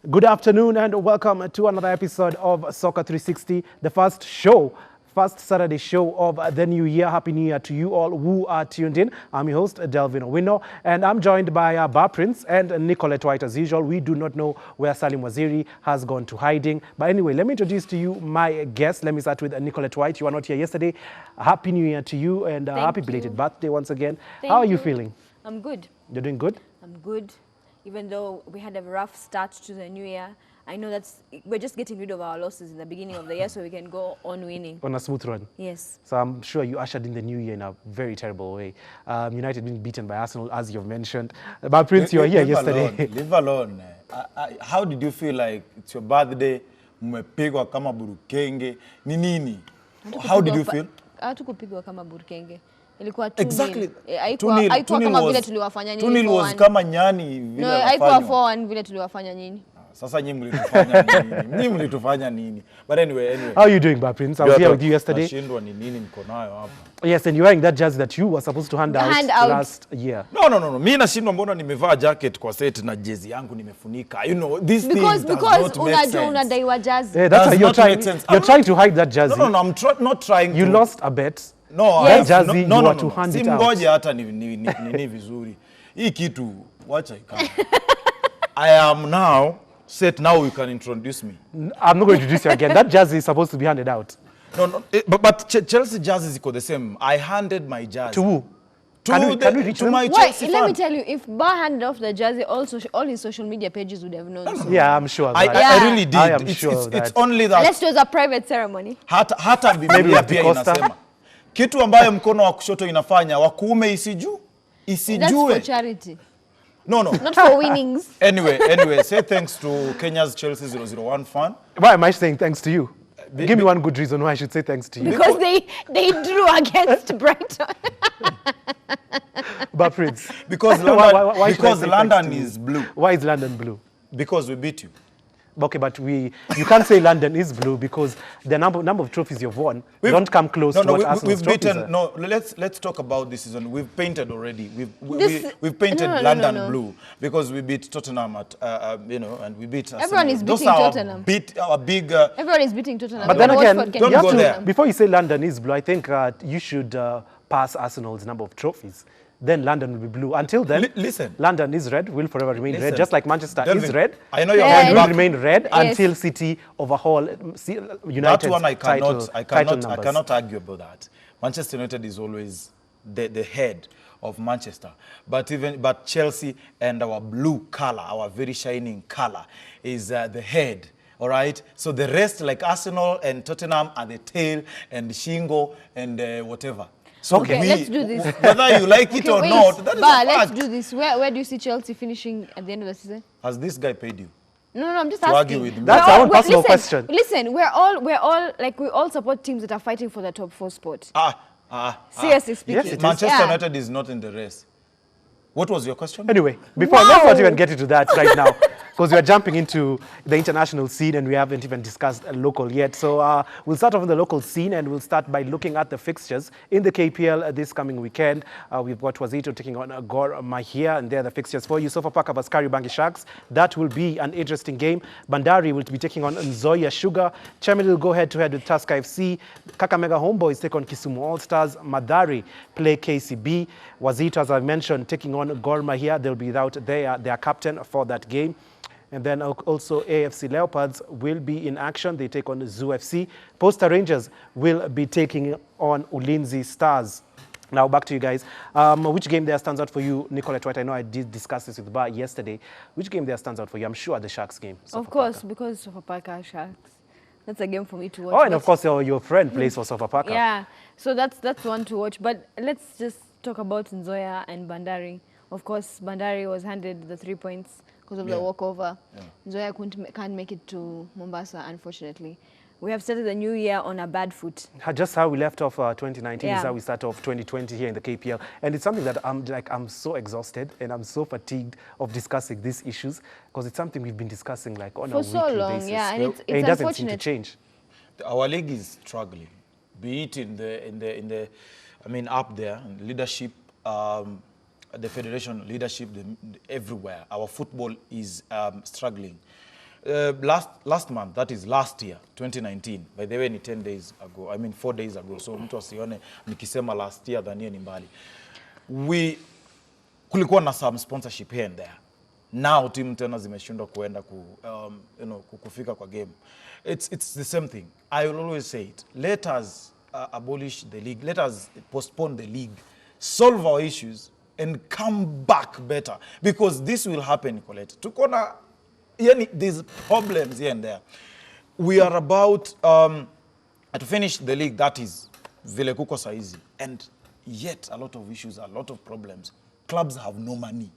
Good afternoon and welcome to another episode of Soccer 360, the first Saturday show of the new year. Happy New Year to you all who are tuned in. I'm your host, Delvin Owino, and I'm joined by Bar Prince and Nicolette White as usual. We do not know where Salim Waziri has gone to hiding. But anyway, let me introduce to you my guest. Let me start with Nicolette White. You were not here yesterday. Happy New Year to you and happy belated birthday once again. How are you feeling? I'm good. You're doing good? I'm good. Even though we had a rough start to the new year, I know we're just getting rid of our losses in the beginning of the year so we can go on winning. On a smooth run? Yes. So I'm sure you ushered in the new year in a very terrible way. United being beaten by Arsenal, as you've mentioned. But Prince, you were here yesterday. Leave alone. How did you feel like it's your birthday? Mmepigwa kama burukenge. Ni nini? How did you feel? Hatukupigwa kama burukenge. Ilikuwa 2-0. Exactly. Haikuwa kama vile tuliwafanya nyinyi. 2-0 was kama nyani vile. No, haikuwa 4-1 vile tuliwafanya nyinyi. Sasa nyinyi mlitufanya nini? Nyinyi mlitufanya nini? But anyway. How are you doing, Bar Prince? I was here with you yesterday. Nashindwa ni nini niko nayo hapa. Yes, and you're wearing that jersey that you were supposed to hand out last year. No. Mimi nashindwa mbona nimevaa jacket kwa set na jezi yangu nimefunika. You know, this thing does not make sense. Because unadaiwa jersey. Yeah, that's how you're trying to hide that jersey. No, I'm not trying to. You lost a bet. No, that jersey you were to hand it out. Simgoje hata ni vizuri. Hii kitu wacha ikana. I am now set. Now you can introduce me. I'm not going to introduce you again. That jersey is supposed to be handed out. No, but Chelsea jerseys is the same. I handed my jersey. To who? To my Chelsea fan. Let me tell you, if Bar handed off the jersey, all his social media pages would have known. So. Yeah, I'm sure. I really did. I am sure of that. It's only that. Unless it was a private ceremony. Hata Biblia pia inasema. Kitu ambayo mkono wa kushoto inafanya, wa kuume isijue. That's for charity. No. Not for winnings. Anyway, say thanks to Kenya's Chelsea 001 fan. Why am I saying thanks to you? Give me one good reason why I should say thanks to you. Because they drew against Brighton. But Prince. Because London is blue. Why is London blue? Because we beat you. Okay, but you can't say London is blue because the number of trophies you've won don't come close to what Arsenal's trophies are. No, let's talk about this season. We've painted already. We've painted London blue because we beat Tottenham at and we beat Arsenal. Everyone is beating Tottenham. Everyone is beating Tottenham. But then again, don't go there. Before you say London is blue, I think you should pass Arsenal's number of trophies. Then London will be blue. Until then, listen. London is red, will forever remain red, just like Manchester is red. I know you're and will remain red until City overhaul United's that one I cannot argue about that. Manchester United is always the head of Manchester. But Chelsea and our blue color, our very shining color, is the head. All right? So the rest, like Arsenal and Tottenham, are the tail and Shingo and whatever. So okay, let's do this. Whether you like it or not, that is a fact. Let's do this. Where do you see Chelsea finishing at the end of the season? Has this guy paid you? No, I'm just to asking. Argue with me? That's our own personal question. Listen, we all support teams that are fighting for the top 4 spot. Seriously speaking. Yes, Manchester United is not in the race. What was your question? Anyway, let's not even get into that right now. Because we are jumping into the international scene and we haven't even discussed local yet. So we'll start off with the local scene and we'll start by looking at the fixtures in the KPL this coming weekend. We've got Wazito taking on Gor Mahia, and they're the fixtures for you. Sofapaka vs Kariobangi Sharks. That will be an interesting game. Bandari will be taking on Nzoia Sugar. Chamil will go head-to-head with Tusker FC. Kakamega Homeboys take on Kisumu All-Stars. Madari play KCB. Wazito, as I mentioned, taking on Gor Mahia. They'll be without their captain for that game. And then also AFC Leopards will be in action. They take on Zoo FC. Posta Rangers will be taking on Ulinzi Stars. Now back to you guys. Which game there stands out for you, Nicolette White? I know I did discuss this with Bar yesterday. Which game there stands out for you? I'm sure the Sharks game. Of course, because Sofapaka Sharks. That's a game for me to watch. Oh, and of course your friend plays for Sofapaka. Yeah, so that's one to watch. But let's just talk about Nzoia and Bandari. Of course, Bandari was handed the 3 points because of the walkover. Nzoia can't make it to Mombasa, unfortunately. We have started the new year on a bad foot. Just how we left off 2019 is how we start off 2020 here in the KPL. And it's something that I'm so exhausted and I'm so fatigued of discussing these issues because it's something we've been discussing like on a weekly basis. For so long, yeah, and it's it doesn't seem to change. Our league is struggling, be it in the up there, in leadership, the federation leadership, everywhere. Our football is struggling. last month, that is last year, 2019, by the way, ni 10 days ago, I mean 4 days ago, so mtu asione nikisema last year dhanie ni mbali. Kulikuwa na some sponsorship here and there. Now team tena zimeshindwa kuenda kufika kwa game. It's the same thing. I will always say it. Let us abolish the league. Let us postpone the league. Solve our issues and come back better, because this will happen, Colette. Tukona, there's problems here and there. We are about to finish the league, that is vile kuko saizi, and yet a lot of issues, a lot of problems. Clubs have no money.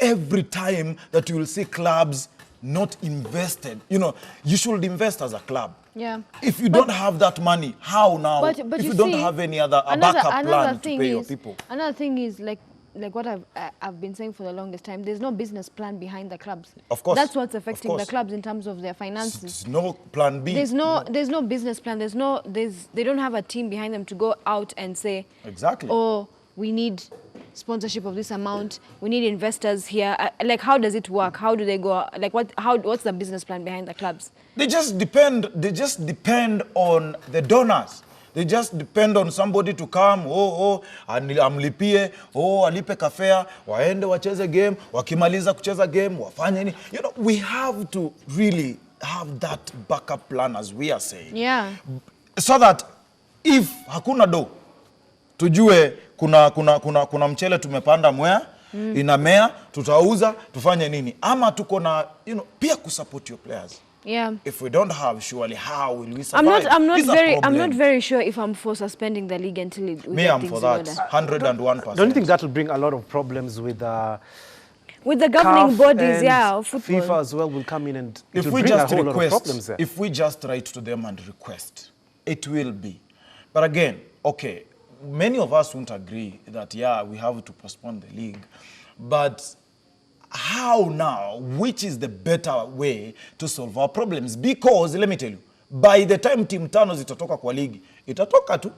Every time that you will see clubs not invested, you should invest as a club. Yeah. If you don't have that money, how now? But if you see, don't have any other backup plan to pay your people. Another thing is like what I've been saying for the longest time, there's no business plan behind the clubs. Of course. That's what's affecting the clubs in terms of their finances. There's no plan B. There's no business plan. They don't have a team behind them to go out and say, exactly, oh, we need sponsorship of this amount, we need investors here. Like, how does it work? How do they go? Like, what's the business plan behind the clubs? They just depend on the donors. They just depend on somebody to come, amlipie, alipe kafea, waende wacheze game, wakimaliza kucheza game, wafanye ni. We have to really have that backup plan, as we are saying. Yeah. So that if hakuna do, tujue kuna mchele tumepanda mwea, inamea, tutauza, tufanye nini. Ama tuko na, pia kusupport your players. Yeah. If we don't have, surely how will we survive? I'm not very sure if I'm for suspending the league until we Me, get I'm things for that. in order. 101%. Don't you think that will bring a lot of problems with the governing CAF bodies, and yeah, of football? FIFA as well will come in and it if will we bring just a whole lot of request, problems there. if we just write to them and request, it will be. But again, okay, many of us won't agree that, yeah, we have to postpone the league. But how now? Which is the better way to solve our problems? Because, let me tell you, by the time Team Tano zitatoka kwa ligi, itatoka tu.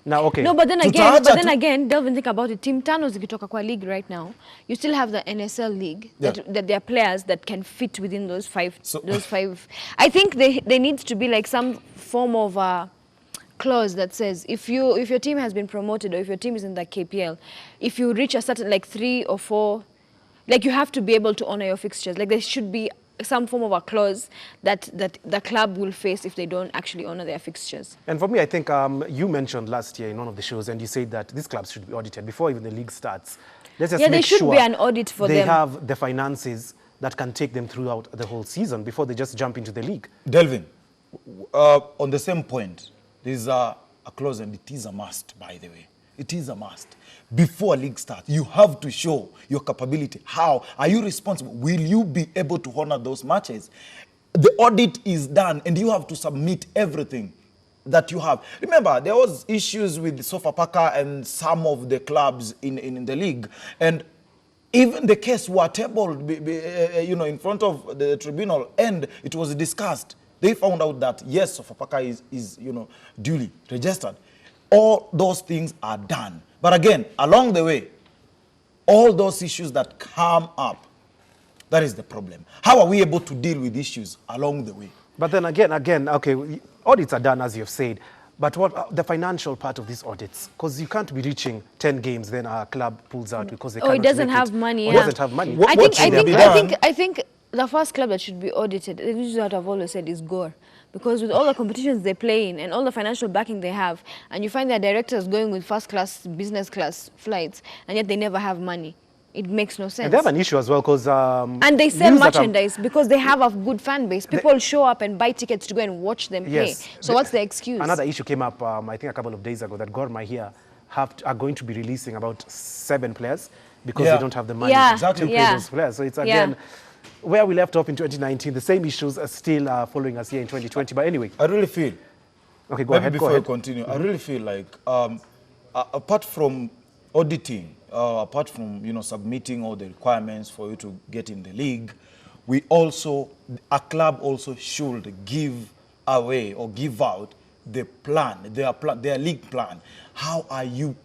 Now, okay. No, but then again, Delvin, think about it. Team Tano zikitoka kwa league right now, you still have the NSL league that there are players that can fit within those five. I think there needs to be like some form of a clause that says if your team has been promoted or if your team is in the KPL, if you reach a certain like 3 or 4, like you have to be able to honor your fixtures. Like there should be some form of a clause that the club will face if they don't actually honor their fixtures. And for me, I think you mentioned last year in one of the shows, and you said that these clubs should be audited before even the league starts. Let's just there should be an audit for them. They have the finances that can take them throughout the whole season before they just jump into the league. Delvin, on the same point, there's a clause, and it is a must, by the way. It is a must. Before a league starts, you have to show your capability. How? Are you responsible? Will you be able to honor those matches? The audit is done, and you have to submit everything that you have. Remember, there was issues with Sofapaka and some of the clubs in the league, and even the case were tabled, in front of the tribunal, and it was discussed. They found out that yes, Sofapaka is duly registered. All those things are done. But again, along the way, all those issues that come up, that is the problem. How are we able to deal with issues along the way? But then again, okay, audits are done, as you've said. But what the financial part of these audits? Because you can't be reaching 10 games, then our club pulls out because they cannot it doesn't make have it. money. Or Yeah. doesn't have money. I think the first club that should be audited, this is what I've always said, is Gore. Because with all the competitions they play in and all the financial backing they have, and you find their directors going with first class, business class flights, and yet they never have money. It makes no sense. And they have an issue as well because... and they sell merchandise because they have a good fan base. People show up and buy tickets to go and watch them play. So what's the excuse? Another issue came up, I think a couple of days ago, that Gor Mahia are going to be releasing about 7 players because they don't have the money to pay those players. So it's again... Where we left off in 2019, the same issues are still following us here in 2020. But anyway. I really feel... Okay, go ahead. Before you continue, I really feel like, apart from auditing, apart from, submitting all the requirements for you to get in the league, a club also should give away or give out the plan, their league plan. How are you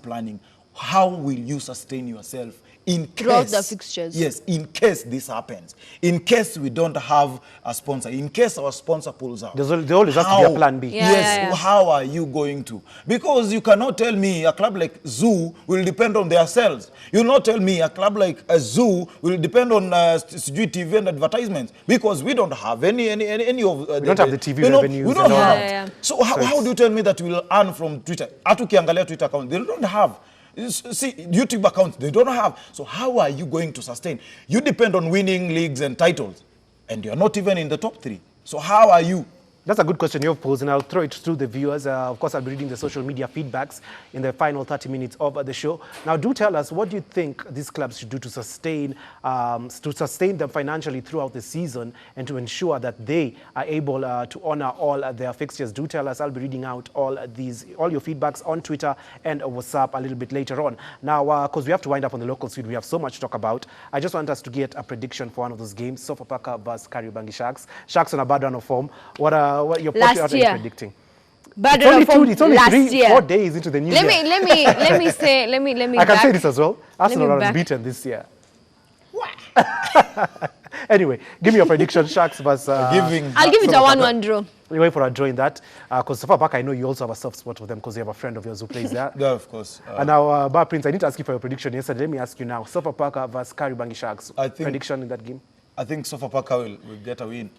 planning? How will you sustain yourself in Throughout case the fixtures. Yes, in case this happens, in case we don't have a sponsor, in case our sponsor pulls out, there always has to be a plan B. Yeah, Yes, yeah, yeah. how are you going to? Because you cannot tell me a club like Zoo will depend on their sales. You not tell me a club like a Zoo will depend on TV and advertisements, because we don't have any of We don't have the TV you know, revenues we don't and all have. that. Yeah, yeah. So how do you tell me that we will earn from Twitter? Hata ukiangalia Twitter account, they don't have. See, YouTube accounts, they don't have. So how are you going to sustain? You depend on winning leagues and titles, and you're not even in the top 3. So how are you? That's a good question you've posed, and I'll throw it to the viewers. Of course, I'll be reading the social media feedbacks in the final 30 minutes of the show. Now, do tell us, what do you think these clubs should do to sustain them financially throughout the season and to ensure that they are able to honor all their fixtures? Do tell us. I'll be reading out all your feedbacks on Twitter and WhatsApp a little bit later on. Now, because we have to wind up on the local scene, we have so much to talk about. I just want us to get a prediction for one of those games: Sofapaka versus Kariobangi Sharks. Sharks on a bad run of form. What you're predicting? Bad It's only, from it's only last 4 days into the new year. Let me say I can say this as well. Arsenal are back. unbeaten this year. Anyway, give me your prediction, Sharks versus... I'll give it a 1-1 draw. We're waiting for a draw in that. Because Sofapaka, I know you also have a soft spot for them because you have a friend of yours who plays there. Yeah, of course. And now, Bar Prince, I need to ask you for your prediction yesterday. Let me ask you now. Sofapaka versus Kariobangi Sharks. Prediction in that game? I think Sofapaka will get a win.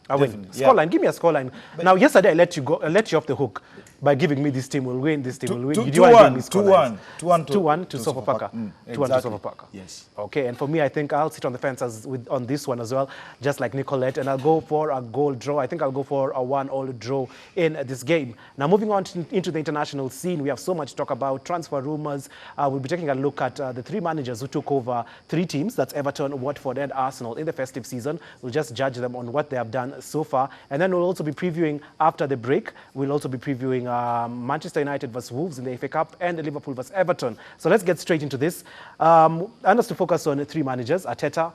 A win. Definitely, Scoreline. Give me a scoreline. Now, yesterday I let you off the hook by giving me this team will win, this team will win. You didn't want to give me scorelines. 2-1 to Sofapaka. 2-1 to Exactly. Sofapaka. Yes. Okay, and for me, I think I'll sit on the fence on this one as well, just like Nicolette, and I'll go for a goal draw. I think I'll go for a 1-1 draw in this game. Now, moving on into the international scene, we have so much to talk about. Transfer rumors. We'll be taking a look at the 3 managers who took over 3 teams. That's Everton, Watford, and Arsenal in the festive season. We'll just judge them on what they have done so far. And then we'll also be previewing, after the break, we'll also be previewing Manchester United versus Wolves in the FA Cup and Liverpool versus Everton. So let's get straight into this. I want us to focus on 3 managers: Arteta,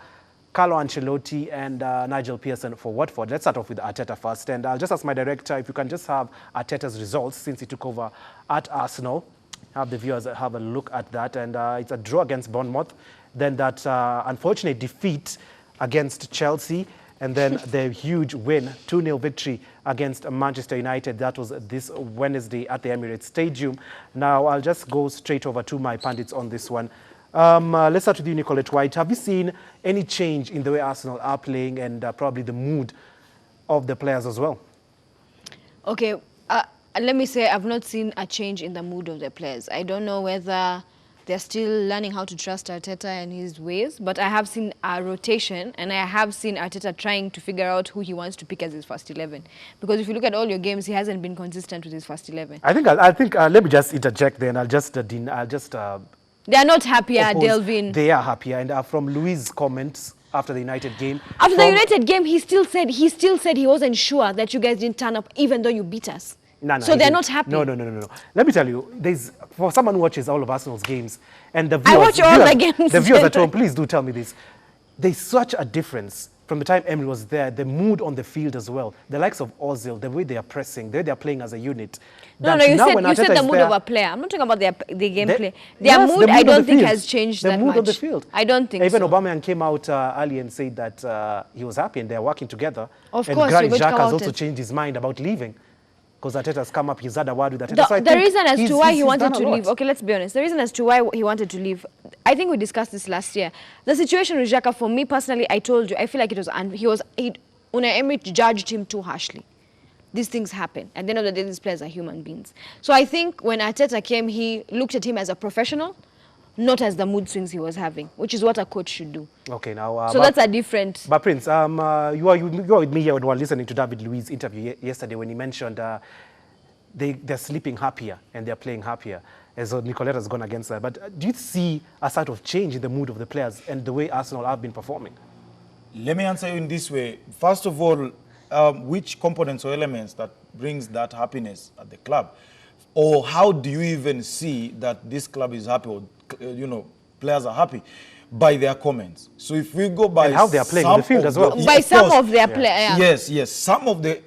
Carlo Ancelotti, and Nigel Pearson for Watford. Let's start off with Arteta first. And I'll just ask my director if you can just have Arteta's results since he took over at Arsenal. Have the viewers have a look at that. And it's a draw against Bournemouth. Then that unfortunate defeat against Chelsea. And then the huge win, 2-0 victory against Manchester United. That was this Wednesday at the Emirates Stadium. Now, I'll just go straight over to my pundits on this one. Let's start with you, Nicolette White. Have you seen any change in the way Arsenal are playing and probably the mood of the players as well? Okay, let me say I've not seen a change in the mood of the players. I don't know whether they're still learning how to trust Arteta and his ways, but I have seen a rotation, and I have seen Arteta trying to figure out who he wants to pick as his first 11. Because if you look at all your games, he hasn't been consistent with his first 11. I think let me just interject there, and I'll just they are not happier, Delvin. They are happier, and from Luis' comments after the United game. After the United game, he still said he wasn't sure that you guys didn't turn up, even though you beat us. No, so they're not happy. No. Let me tell you, for someone who watches all of Arsenal's games, and the I viewers, watch all the games. The viewers at home, please do tell me this. There's such a difference from the time Emery was there, the mood on the field as well, the likes of Ozil, the way they are pressing, the way they are playing as a unit. No, you said the mood of a player. I'm not talking about their gameplay. Their mood, I don't think, has changed that much. The mood on the field. I don't think so. Even Aubameyang came out early and said that he was happy and they're working together. Of and course, Granit Xhaka has also changed his mind about leaving. Because Arteta's come up, he's had a word with Arteta. So the reason as to why he wanted to leave, okay, let's be honest. The reason as to why he wanted to leave, I think we discussed this last year. The situation with Xhaka, for me personally, I told you, I feel like Unai Emery judged him too harshly. These things happen. At the end of the day, these players are human beings. So I think when Arteta came, he looked at him as a professional, not as the mood swings he was having, which is what a coach should do. Okay, now... so that's a different... But Prince, you are with me here when we were listening to David Luiz's interview yesterday when he mentioned they're sleeping happier and they're playing happier. And so Nicolette has gone against that. But do you see a sort of change in the mood of the players and the way Arsenal have been performing? Let me answer you in this way. First of all, which components or elements that brings that happiness at the club? Or how do you even see that this club is happy or, players are happy? By their comments. So if we go by... And how they are playing in the field as well. By some of their players. Yes. Some of the,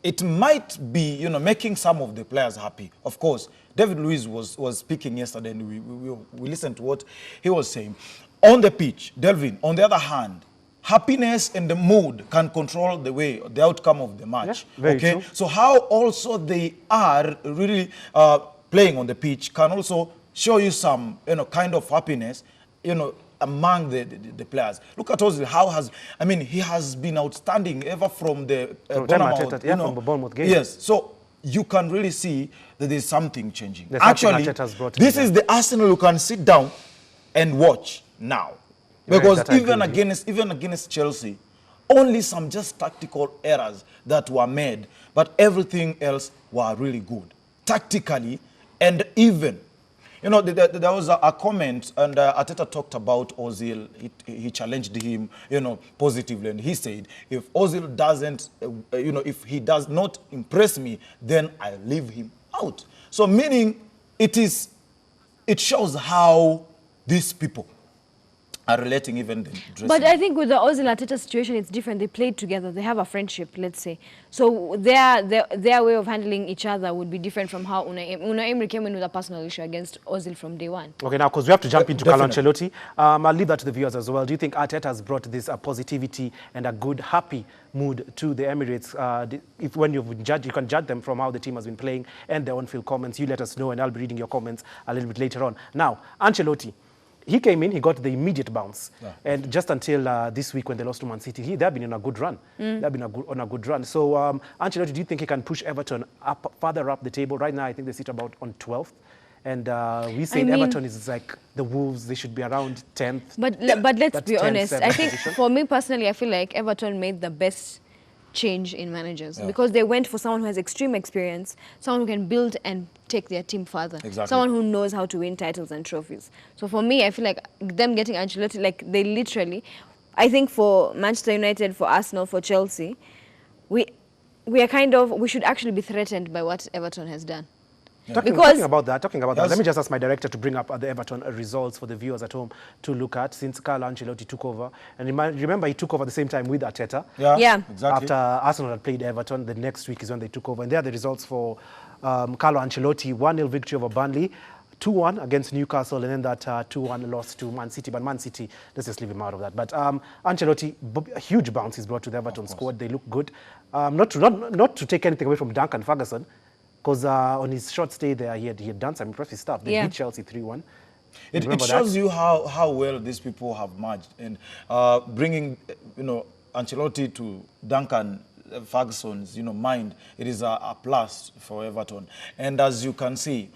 it might be, making some of the players happy. Of course, David Luiz was speaking yesterday and we listened to what he was saying. on the pitch, Delvin, on the other hand, happiness and the mood can control the outcome of the match. Yeah, very true. So how also they are really playing on the pitch can also show you some, kind of happiness, among the players. Look at Ozil, he has been outstanding ever from the From Bournemouth, from the Bournemouth game. Yes, so you can really see that there's something changing. There's something Actually, Arteta's brought to this the is the Arsenal you can sit down and watch now. Right, Because that I agree with you. even against Chelsea, only some just tactical errors that were made, but everything else were really good. Tactically, and even, there was a comment, and Arteta talked about Ozil. He challenged him, positively, and he said, if Ozil doesn't, if he does not impress me, then I leave him out. So meaning, it shows how these people are relating even the dressing. But I think with the Ozil Arteta situation, it's different. They played together. They have a friendship, let's say. So their way of handling each other would be different from how Unai Emery came in with a personal issue against Ozil from day one. Okay, now, because we have to jump into Carlo Definitely. Ancelotti, I'll leave that to the viewers as well. Do you think Arteta has brought this positivity and a good, happy mood to the Emirates? When you can judge them from how the team has been playing and their on-field comments. You let us know, and I'll be reading your comments a little bit later on. Now, Ancelotti. He came in, he got the immediate bounce. Yeah. And just until this week when they lost to Man City, they've been on a good run. They've been on a good run. So, Ancelotti, do you think he can push Everton further up the table? Right now, I think they sit about on 12th. And we say Everton is like the Wolves, they should be around 10th. But let's That's be 10th, honest. 7th I think position. for me personally, I feel like Everton made the best change in managers because they went for someone who has extreme experience, someone who can build and take their team further, Exactly. someone who knows how to win titles and trophies. So for me, I feel like them getting Ancelotti, like they literally, I think for Manchester United, for Arsenal, for Chelsea, we should actually be threatened by what Everton has done. Talking about that, Yes. let me just ask my director to bring up the Everton results for the viewers at home to look at since Carlo Ancelotti took over. And remember, he took over the same time with Arteta. Yeah. Exactly. After Arsenal had played Everton, the next week is when they took over. And there are the results for Carlo Ancelotti. 1-0 victory over Burnley, 2-1 against Newcastle, and then that 2-1 loss to Man City. But Man City, let's just leave him out of that. But Ancelotti, a huge bounce he's brought to the Everton squad. They look good. Not to take anything away from Duncan Ferguson, because on his short stay there, he had done some impressive stuff. They beat Chelsea 3-1. It shows you how well these people have merged. And bringing, Ancelotti to Duncan Ferguson's, mind, it is a plus for Everton. And as you can see,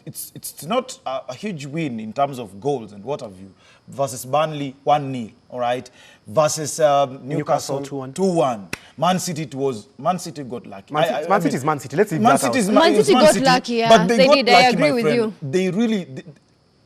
it's not a huge win in terms of goals and what have you. Versus Burnley, 1-0, all right? Versus Newcastle, 2-1. Man City got lucky. Man City is Man City. Let's leave Man that City is out. Man City got lucky, yeah. But They got did, I lucky, agree my with friend. you.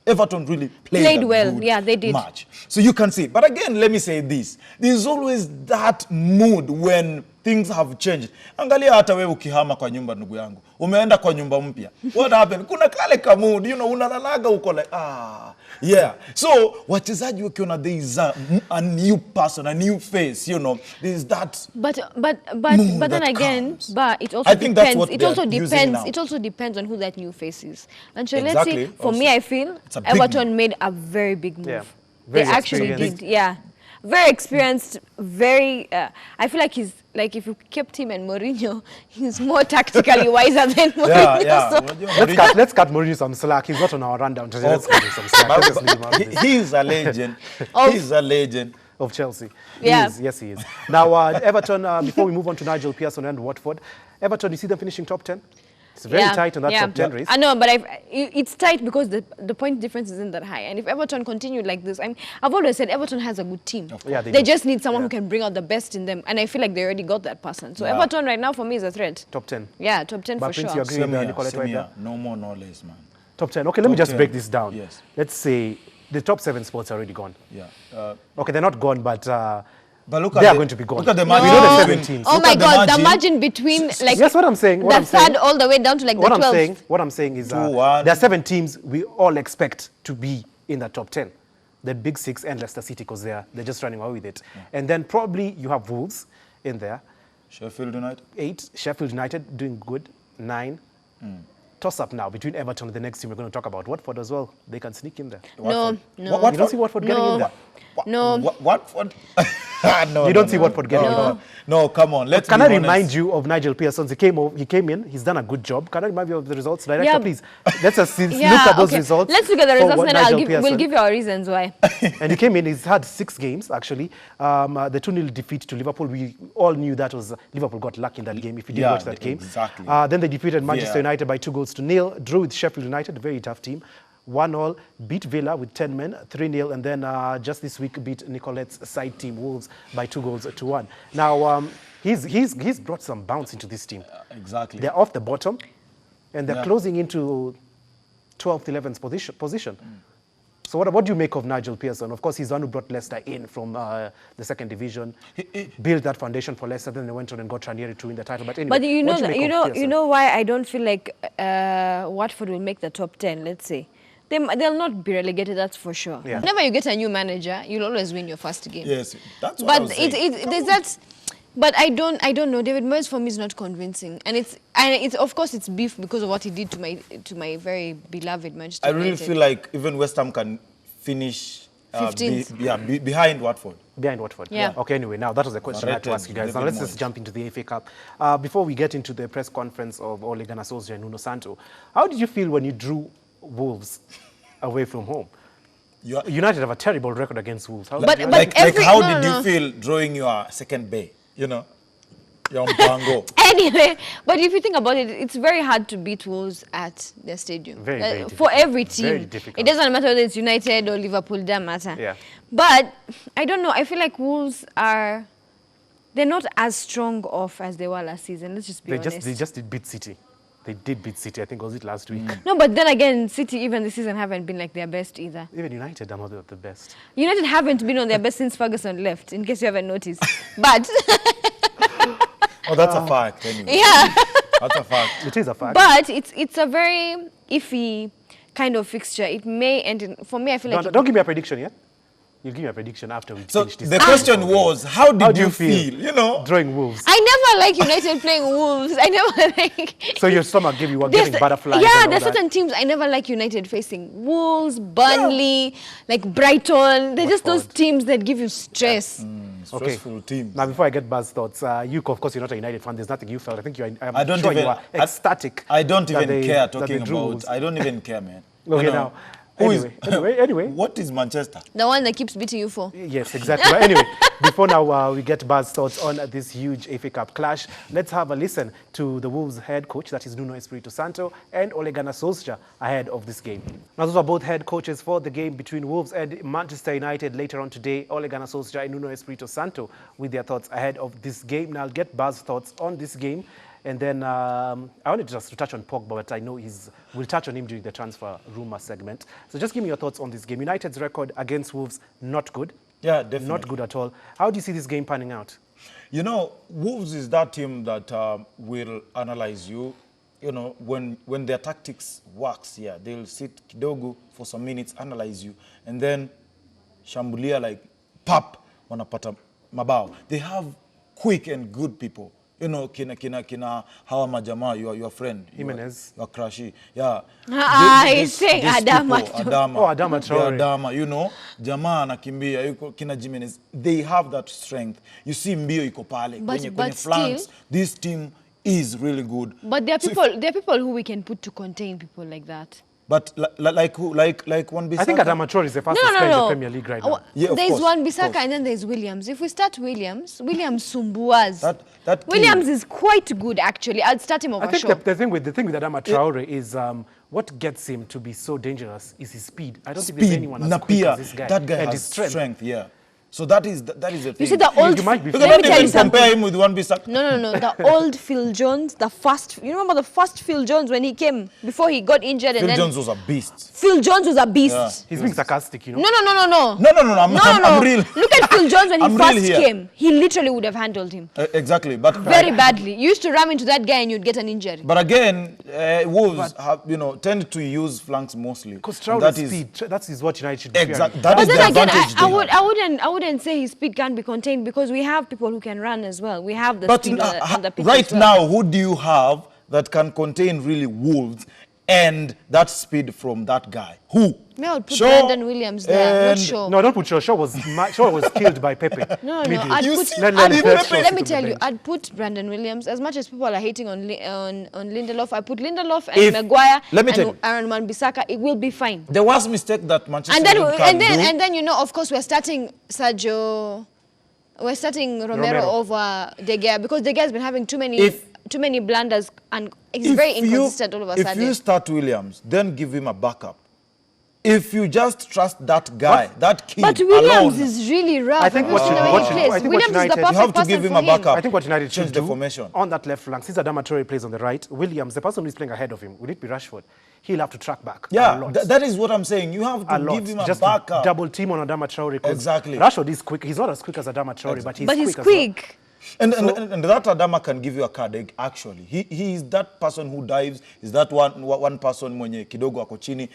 Everton really Played a well. good Yeah, they did. match. So you can see. But again, let me say this. There's always that mood when things have changed. Angalia hata wewe ukihama kwa nyumba ndugu yangu. Umeenda kwa nyumba mpya. What happened? Kuna kale ka mood, unalalaga uko like, yeah. So wachezaji wakiona there is a new person, a new face, there is that. But mood then that again, comes. but it also I think that's depends. what It they also are using depends. now. It also depends on who that new face is. Ancelotti, Exactly, for me, also. I feel It's a big Everton move. made a very big move. Yeah. They Very actually experienced. did. Yeah, very experienced. Very. I feel like he's like if you kept him and Mourinho, he's more tactically wiser than Mourinho. So. Let's cut Mourinho some slack. He's not on our rundown today. Let's cut him some slack. Let's just leave him out of this. He's a legend. He's a legend. Of Chelsea. Yeah. He is. Yes, he is. Now, Everton, before we move on to Nigel Pearson and Watford, Everton, you see them finishing top 10? It's very tight on that top 10 race. I know, but it's tight because the point difference isn't that high. And if Everton continued like this, I've always said Everton has a good team. Yeah, they just need someone who can bring out the best in them. And I feel like they already got that person. So Everton right now for me is a threat. Top 10. Yeah, top 10 But for Prince, sure. you agree with Nicolette right there? No more, no less, man. Top 10. Okay, let me Top just 10. break this down. Yes. Let's say the top 7 spots are already gone. Yeah. Okay, they're not gone, but But they are going to be gone. Look at the We margin. know the between- 7 teams. Oh look my at God, the margin between like Yes, what I'm saying. What the I'm saying. third all the way down to like the 12th. What I'm saying is 2-1. there are 7 teams we all expect to be in the top 10. The big 6 and Leicester City because they're just running away with it. And then probably you have Wolves in there. Sheffield United. 8, Sheffield United doing good. 9, toss-up now between Everton and the next team we're going to talk about. Watford as well. They can sneak in there. No, no. What- You don't see Watford getting in there? No. Watford? No, You don't see Watford getting in there? No, come on. Let's Can be I honest. remind you of Nigel Pearson? He came in, he's done a good job. Can I remind you of the results? Director, Yeah. please. Let's just look Yeah, at those okay. results. Let's look at the for results and Nigel we'll Pearson. give you our reasons why. And he came in, he's had 6 games, actually. The 2-0 defeat to Liverpool, we all knew that was, Liverpool got lucky in that game, if you didn't Yeah, watch that game. exactly. Then they defeated Manchester Yeah. United by 2-0, drew with Sheffield United, a very tough team. 1-1, beat Villa with 10 men, 3-0, and then just this week beat Nicolette's side team, Wolves, by 2-1. Now, he's brought some bounce into this team. Exactly. They're off the bottom, and they're Yeah. closing into 12th, 11th position. So what do you make of Nigel Pearson? Of course, he's the one who brought Leicester in from the second division, built that foundation for Leicester, then they went on and got Ranieri to win the title. But anyway, But you know, what do make of you Pearson? know why I don't feel like Watford will make the top 10. Let's say they'll not be relegated. That's for sure. Yeah. Whenever you get a new manager, you'll always win your first game. Yes, that's what I But was saying. there's that. But I don't know. David Moyes for me is not convincing, and it's of course it's beef because of what he did to my very beloved Manchester I really United. feel like even West Ham can finish 15th. behind Watford. Behind Watford. Yeah. Okay, anyway, now that was the question I had to Rated ask you guys. Now David let's just Moyes. jump into the FA Cup. Before we get into the press conference of Ole Gunnar Solskjaer and Nuno Santo, how did you feel when you drew Wolves away from home? You are- United have a terrible record against Wolves. How But- did you- but- every- how no, did no. you feel drawing your second bay? You know, your Mpango. Anyway, but if you think about it, it's very hard to beat Wolves at their stadium. Very, very for every team. Very difficult. It doesn't matter whether it's United or Liverpool, it doesn't matter. Yeah. But I don't know. I feel like Wolves they're not as strong off as they were last season. Let's just be honest. They just did beat City. They did beat City. I think was it last week. No, but then again, City even this season haven't been like their best either. Even United are not the best. United haven't been on their best since Ferguson left, in case you haven't noticed. But Oh, that's a fact. Anyway. yeah. That's a fact. It is a fact. But it's a very iffy kind of fixture. It may end in, for me, I feel like Don't give me a prediction yet. You'll give me a prediction after we So finish this. the question was, how did you feel? You know, drawing Wolves? I never like United playing Wolves. I never like. So your stomach gave you There's getting butterflies. Yeah, and all there's that. certain teams I never like United facing. Wolves, Burnley, like Brighton. They're just those Watford. teams that give you stress. stressful team. Now, before I get Buzz thoughts, you, of course, you're not a United fan. There's nothing you felt. I think I'm I don't sure even. you are ecstatic. I don't that even they- care that they talking drew about. Wolves. I don't even care, man. Okay, You know, now, who is- anyway. What is Manchester? The one that keeps beating you for. Yes, exactly. But anyway, before now we get Buzz thoughts on this huge FA Cup clash, let's have a listen to the Wolves head coach, that is Nuno Espirito Santo, and Ole Gunnar Solskjaer ahead of this game. Now, those are both head coaches for the game between Wolves and Manchester United later on today. Ole Gunnar Solskjaer and Nuno Espirito Santo with their thoughts ahead of this game. Now, I'll get Buzz thoughts on this game. And then I wanted just to touch on Pogba, but I know we'll touch on him during the transfer rumor segment. So just give me your thoughts on this game. United's record against Wolves, not good. Yeah, definitely. Not good at all. How do you see this game panning out? You know, Wolves is that team that will analyze you. You know, when their tactics works, yeah, they'll sit kidogo for some minutes, analyze you, and then shambulia like pap wanapata mabao. They have quick and good people. You know, kina hawa majamaa, your friend, Jimenez. your crushy, yeah. He's saying Adama. Adama. Oh, Adama Traore. Yeah, Adama, you know, jamaa anakimbia, yuko kina Jimenez. They have that strength. You see mbio iko pale kwenye but flanks. still- This team is really good. But there are So if- people. There are people who we can put to contain people like that. But like who? Like Wan-Bissaka? I think Adama Traore is the fastest player in the Premier League right now. Yeah, of There's course, one of Bissaka course. and then there's Williams. If we start Williams sumbuas. That Williams team- is quite good actually. I'd start him over I think Shaw. the thing with Adama Traore is what gets him to be so dangerous is his speed. I don't think there's speed, anyone as quick Napier, as this guy. that guy and has his strength. yeah. So that is the thing. You see the old. you might be You let cannot me tell you even compare something. him with Wan-Bissaka. No. The old Phil Jones, the first. You remember the first Phil Jones when he came before he got injured, and Phil then Jones was a beast. Phil Jones was a beast. Yeah. He's being sarcastic, you know. No. No, I'm real. Look at Phil Jones when he I'm real first here. came. He literally would have handled him Exactly, but very badly. You used to ram into that guy and you'd get an injury. But again, Wolves have tend to use flanks mostly. Because And Traore's speed, that is what United should be fearing. Exactly. That But is then the again, advantage they have. I wouldn't say his speed can't be contained because we have people who can run as well. We have the But speed on the pitch right as well. now, who do you have that can contain really Wolves and that speed from that guy. Who? May I put Shaw Brandon Williams there, not and- Shaw. No, don't put Shaw. Shaw was killed by Pepe. No, Midway. I'd You put, see, Let I'd him put- play Shaw let me sit on tell the you, bench. I'd put Brandon Williams, as much as people are hating on Lindelof, I put Lindelof and If- Maguire let me tell and you. Aaron Wan-Bissaka, it will be fine. The worst mistake that Manchester And then, United can do. and then, you know, of course, we're starting Romero over De Gea, because De Gea has been having too many blunders, and he's very inconsistent all of a If sudden. you start Williams, then give him a backup. If you just trust that guy, that kid But Williams alone, is really rough. I think I've what seen you- the way what he you- plays. I think what Williams is the United- perfect You have to person give him for a backup. I think what United Change should the do formation. on that left flank, since Adama Traore plays on the right, Williams, the person who is playing ahead of him, will it be Rashford? He'll have to track back a yeah, lot. that is what I'm saying. You have a to lot. give him a Just backup. to double team on Adama Traore. 'Cause Exactly. Rashford is quick. He's not as quick as Adama Traore, but he's But quick he's as well. quick. And that Adama can give you a card, actually. He is that person who dives, is that one person mwenye kidogo ako chini.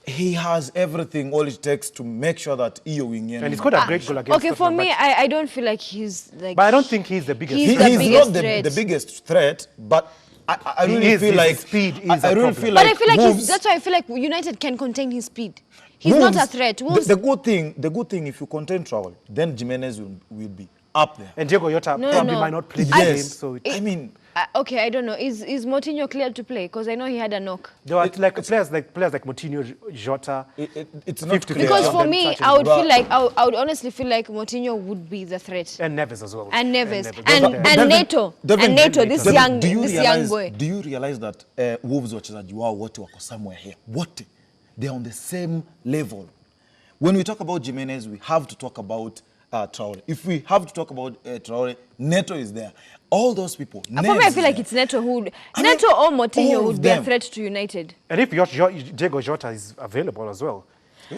He has everything, all it takes to make sure that iyo wing And he's got a great goal against Okay, for Tottenham, me, but- I don't feel like he's like. But I don't think he's the biggest. He's threat. the He's biggest not threat. the biggest threat, but I He really is, feel his like speed is I a really problem. feel But like I feel like Wolves- that's why I feel like United can contain his speed. He's not a Wolves- threat. The, Wolves, the good thing, if you contain Traore, then Jimenez will be up there. And Diego Jota No, probably no. might not play the Yes. game. So I mean, okay, I don't know. Is Moutinho cleared to play? Because I know he had a knock. there are like players like Moutinho, Jota. it's not 50-50. clear. Because Yeah. for Them me, touching I would the feel like I would honestly feel like Moutinho would be the threat. And Neves as well. And Neves. Neves. And Devin- Neto. Devin- And Neto, Devin- this Devin, young boy. Do you realize that Wolves wachezaji wao wote wako somewhere here? Wote. They're on the same level. When we talk about Jimenez, we have to talk about Traore. If we have to talk about Traore, Neto is there. All those people. For me, I Neves feel is like there. it's Neto who... I mean, Neto or Moutinho all would of be a them. threat to United. And if Diego Jota is available as well.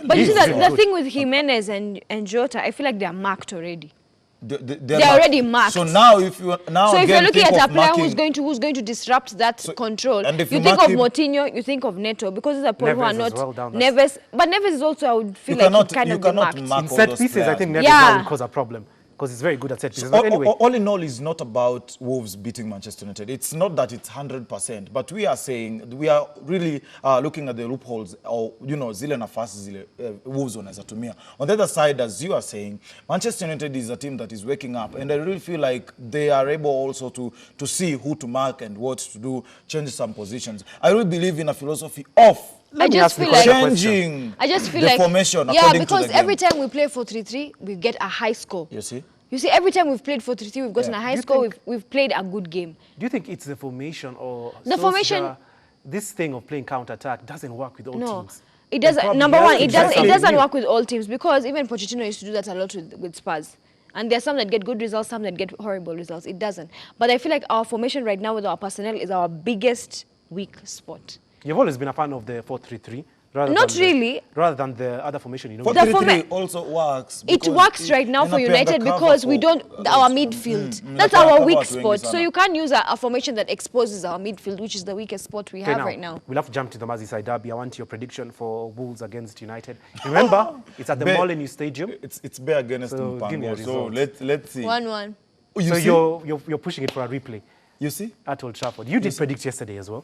But you He's see, really the good. thing with Jimenez and Jota, I feel like they're marked already. They're They're already marked. So now, if you now So if again you're looking think at a of player marking, who's going to disrupt that control, and if you you think mark of him- Moutinho, you think of Neto, because these are people who are Neves not as well down the- Neves. But Neves is also, I would feel You like cannot- he kind you of be cannot marked. mark In all set those pieces, I players. think Neves Yeah. now will cause a problem because he's very good at set pieces. But anyway, all in all, it's not about Wolves beating Manchester United. It's not that it's 100%, but we are saying we are really looking at the loopholes, or zile nafasi zile Wolves wanaweza tumia. On the other side, as you are saying, Manchester United is a team that is waking up, and I really feel like they are able also to see who to mark and what to do, change some positions. I really believe in a philosophy of Let me just ask feel Nicole a like- question. changing I just feel the like formation yeah, according because to the game. every time we play 4-3-3, we get a high score. You see? You see, every time we've played 4-3-3, we've gotten Yeah. a high Do you score. think- We've played a good game. do you think it's the formation or The formation- Solskjaer, this thing of playing counter-attack doesn't work with all No, teams? it doesn't. probably Number has one, to it be doesn't. It something doesn't new. work with all teams, because even Pochettino used to do that a lot with Spurs. And there are some that get good results, some that get horrible results. It doesn't. But I feel like our formation right now with our personnel is our biggest weak spot. You've always been a fan of the 4-3-3. Rather Not than really. Rather than the other formation, you know. 4-3-3 format- also works. It because works right now for inapenda United cover because we for- don't, our midfield. That's inapenda our cover weak watu wengi spot. So sana. you can't use a formation that exposes our midfield, which is the weakest spot we Okay, have right now. we'll have to jump to the Merseyside derby. I want your prediction for Wolves against United. Remember, it's at the Bear- Molineux Stadium. It's bare against So, give me a Mpango. So result. let's see. 1-1. You So see? you're pushing it for a replay You see? at Old Trafford. You did predict yesterday as well.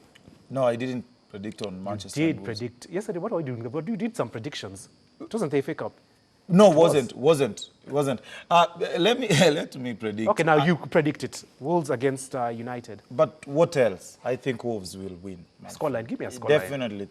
No, I didn't predict on Manchester. Did and Wolves. predict yesterday? What were you doing? But you did some predictions. It wasn't the FA Cup. No, wasn't. Let me predict. Okay, now you predict it. Wolves against United. But what else? I think Wolves will win. man. Scoreline. Give me a scoreline. Definitely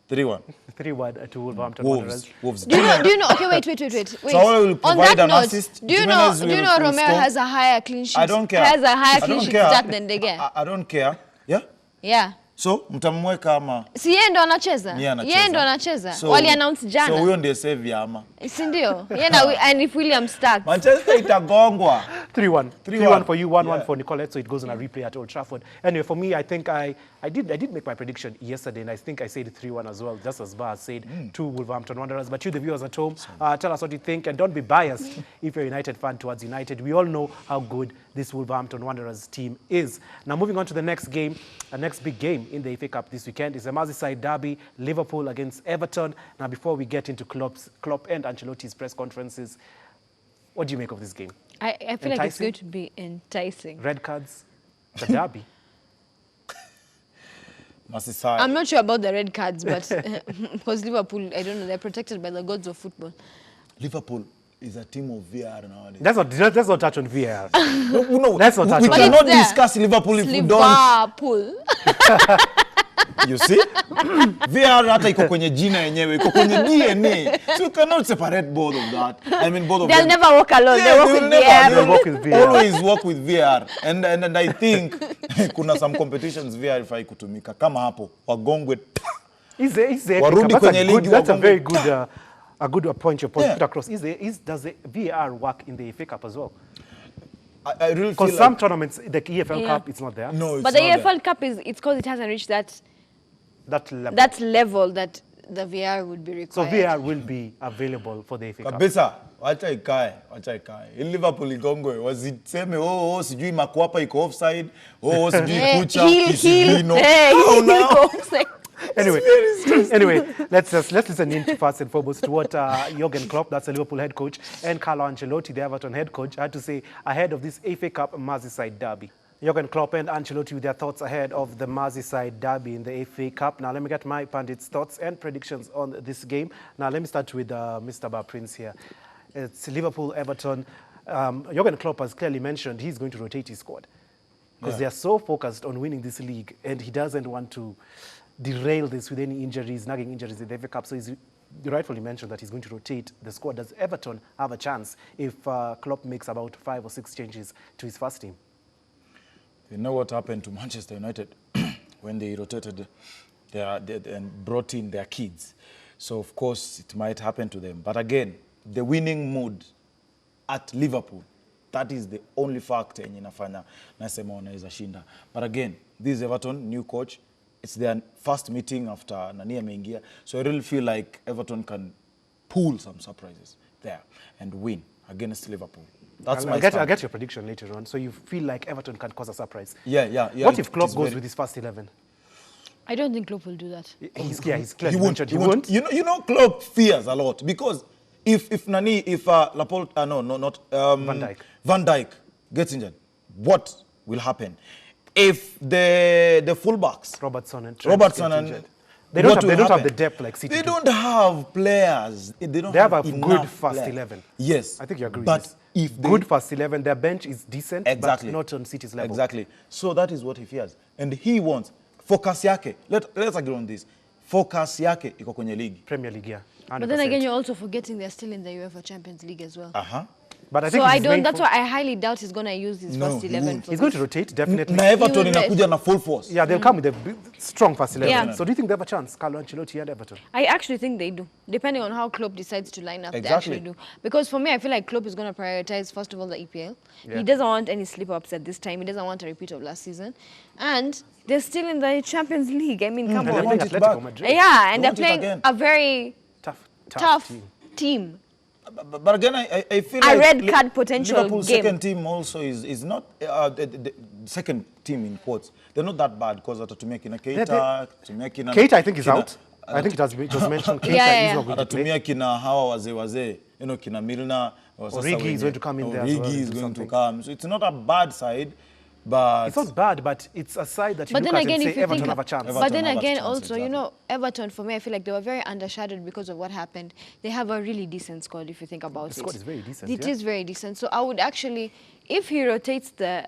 3-1. 3-1 to Wolverhampton Wanderers. Wolves. Do you know? Okay, wait. Traore will On provide that an note, assist. do you Jimenez know will Romero score. has a higher clean sheet? I don't care. Has a higher I clean don't sheet care. stat than De Gea. I don't care. Yeah? Yeah. So mtamweka ama Si yeye ndo anacheza? yeye anacheza? Yeye ndo anacheza. So- Wali announce So jana. huyo ndiye savior ama. Si ndio? Yeye na and if William starts. Manchester itagongwa. 3-1. 3-1 for you, 1-1 Yeah. for Nicolette, so it goes on a replay at Old Trafford. Anyway, for me, I think I did make my prediction yesterday, and I think I said 3-1 as well, just as Bar said, to Wolverhampton Wanderers. But you, the viewers at home, tell us what you think, and don't be biased if you're a United fan towards United. We all know how good this Wolverhampton Wanderers team is. Now, moving on to the next game, the next big game in the FA Cup this weekend is the Merseyside derby, Liverpool against Everton. Now, before we get into Klopp and Ancelotti's press conferences, what do you make of this game? I feel like it's Enticing? going to be enticing. Red cards, the derby. Merseyside. I'm not sure about the red cards, but because Liverpool, I don't know, they're protected by the gods of football. Liverpool is a team of VR nowadays. Let's not touch on VAR. No, Let's not touch we on cannot But it's there. discuss Liverpool if we don't. Liverpool. You see? VR hata iko kwenye jina yenyewe, iko kwenye DNA. So you cannot separate both of that. I mean, both of They'll them. never walk alone. Yeah, they walk they will with never. the They They'll walk with VR. always walk with VR. And I think kuna some competitions VR ifai kutumika. Kama hapo, wagongwe. Is the Warudi kwenye ligi that's a wagongwe. very good a good point you put Yeah. across. Does the VAR work in the FA Cup as well? I really feel Because some like, tournaments, the EFL Yeah. Cup, it's not there. no, it's But the not there. EFL Cup it's because it hasn't reached that That level. level that the VR would be So required. VAR will be available for the FA Cup. Kabisa, wacha ikae. Ili Liverpool igongwe, wasiseme sijui Makwapa iko offside, sijui Kucha, Kisigino. Oh, no. Anyway, let's listen in first and foremost to what Jurgen Klopp, that's the Liverpool head coach, and Carlo Ancelotti, the Everton head coach, had to say ahead of this FA Cup Merseyside derby. Jurgen Klopp and Ancelotti with their thoughts ahead of the Merseyside derby in the FA Cup. Now, let me get my pundits' thoughts and predictions on this game. Now, let me start with Mr. Bar Prince here. It's Liverpool-Everton. Jurgen Klopp has clearly mentioned he's going to rotate his squad because they are so focused on winning this league, and he doesn't want to derail this with any injuries, nagging injuries in the FA Cup. So you rightfully mentioned that he's going to rotate the squad. Does Everton have a chance if Klopp makes about 5 or 6 changes to his first team? You know what happened to Manchester United when they rotated and brought in their kids. So, of course, it might happen to them. But again, the winning mood at Liverpool, that is the only factor yenye inafanya nasema wanaweza shinda. But again, this is Everton, new coach. It's their first meeting after Nani ameingia. So I really feel like Everton can pull some surprises there and win against Liverpool. That's my I'll stand. get your prediction later on. So you feel like Everton can cause a surprise. Yeah. What if it Klopp is goes very- with his first 11? I don't think Klopp will do that. He's He clearly won't. mentioned He won't. You know, Klopp fears a lot because if Laporte, not Van Dijk gets injured, what will happen? If the fullbacks, Robertson and Trent Robertson get and injured. They don't what will have happen? the depth like City. They do. don't have players. They don't They have a enough good first players. 11. Yes, I think you agree with But this. if they, Good first 11, their bench is decent, exactly, but not on City's level. Exactly. So that is what he fears, and he wants focus yake. Let's agree on this. Focus yake iko kwenye league. Premier League, yeah. But then 100%. again, you're also forgetting they're still in the UEFA Champions League as well. But I So think I his don't. main That's fo- why I highly doubt he's gonna use his No, first he 11. won't. for he's going this. to rotate, definitely. Na Everton He will inakuja na full force. Yeah, they'll come with a strong first 11. Yeah. So do you think they have a chance, Carlo Ancelotti and Everton? I actually think they do, depending on how Klopp decides to line up. Exactly. They actually do. Because for me, I feel like Klopp is going to prioritize, first of all, the EPL. Yeah. He doesn't want any slip-ups at this time. He doesn't want a repeat of last season. And they're still in the Champions League. I mean, come And on. they're want playing it Atletico back. Madrid. Yeah, and They they're want it playing again. a very Tough team. But again, I feel A like red card potential Liverpool's game. second team also is not the second team in quotes. They're not that bad because atatumia kina Keita, atatumia kina Keita, I think, is kina- out. I think it was mentioned Keita Yeah. is not going to play. atatumia kina hawa wazee, kina Milner. Origi is going to come in there as well Origi and is do going to something. come. So it's not a bad side, but It's not bad, but it's a side that you But look then at again, and if say you Everton think, have a chance. Everton but then have a again, chance, also, you exactly. know, Everton, for me, I feel like they were very undershadowed because of what happened. They have a really decent squad, if you think about it. The squad is very decent, It yeah. is very decent. So I would actually, if he rotates the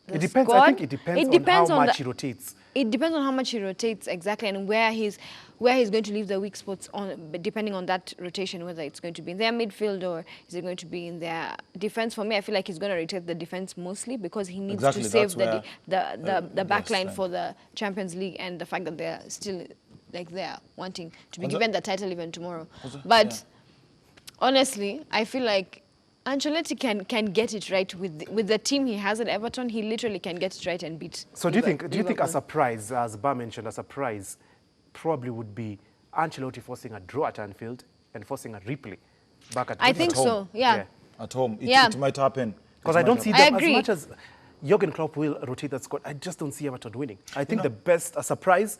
It depends. squad, I think it depends on how much he rotates. It depends on how much he rotates exactly, and where he's going to leave the weak spots on, but depending on that rotation, whether it's going to be in their midfield or is it going to be in their defense. For me, I feel like he's going to rotate the defense mostly because he needs Exactly, to save that's the back line yes, for the Champions League and the fact that they're still there wanting to be Also- given the title even tomorrow. Also- But yeah. honestly, I feel like Ancelotti can get it right with the team he has at Everton. He literally can get it right and beat. So do you think a Liverpool. surprise, as Bar mentioned, a surprise probably would be Ancelotti forcing a draw at Anfield and forcing a replay back at I at think home? so, yeah. at home, Yeah. it might happen. Because It I might don't see happen. them, I as agree. much as Jurgen Klopp will rotate that squad, I just don't see Everton winning. I think a surprise,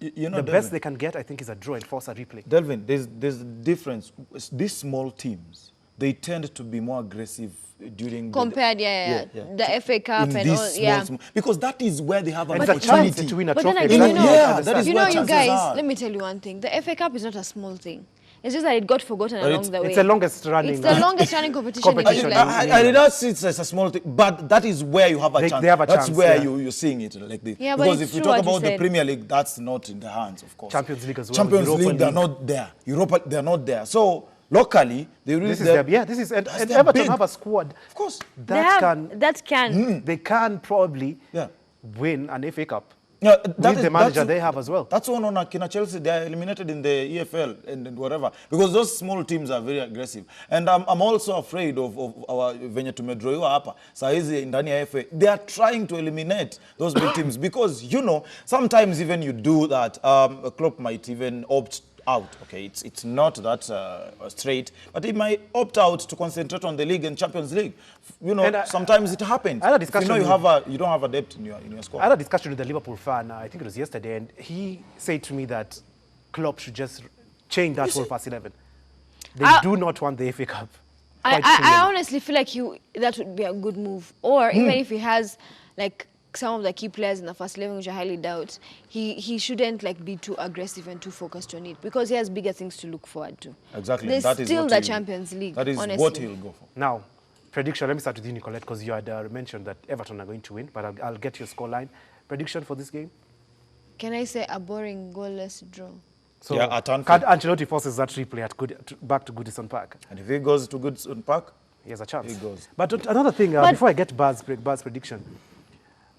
You know, the Delvin, best they can get, I think, is a draw and force a replay. Delvin, there's a difference. These small teams, they tend to be more aggressive during Compared, the FA Cup in and these all, small, because that is where they have an And it's a chance opportunity to win a But then trophy. again, exactly. you know, I that understand. is you where know, you chances guys, are. let me tell you one thing. The FA Cup is not a small thing. It's just that it got forgotten along the way. It's the longest running. It's the longest running competition in competition. England. I did not see it as a small thing, but that is where you have a chance. they have a That's chance, where yeah. you're seeing it like this. Yeah, but because it's if we true talk what you about the said. Premier League, that's not in the hands, of course. Champions League as well. Champions Europa League, they're League. not there. Europa, they're not there. So locally, they really This is their, yeah, this is, and their Everton big. have a squad Of course. that can, That they can probably Yeah. win an FA Cup. Yeah, With the manager they have as well. That's one on Akina Chelsea. They are eliminated in the EFL and whatever because those small teams are very aggressive. And I'm also afraid of our venye tumedroiwa hapa. Saa hizi ndani ya FA, they are trying to eliminate those big teams because you know sometimes even you do that, a club might even opt out. Okay, it's not that straight, but it might opt out to concentrate on the league and Champions League. You know, And, sometimes it happens. I had a You discussion know, with- you don't have a depth in your squad. I had a discussion with a Liverpool fan, I think it was yesterday, and he said to me that Klopp should just change that whole first 11. They do not want the FA Cup. Quite I clearly. honestly feel like that would be a good move. Or even if he has like some of the key players in the first 11, which I highly doubt, he shouldn't like be too aggressive and too focused on it because he has bigger things to look forward to. Exactly. There's That is still what the he- Champions League. That is honestly. what he'll go for. Now, prediction. Let me start with you, Nicolette, because you had mentioned that Everton are going to win, but I'll get your scoreline. Prediction for this game? Can I say a boring goalless draw? So, Yeah, at Anfield. can Ancelotti forces that replay back to Goodison Park? And if he goes to Goodson Park, He has a chance. He goes. But another thing, before I get to Buzz prediction,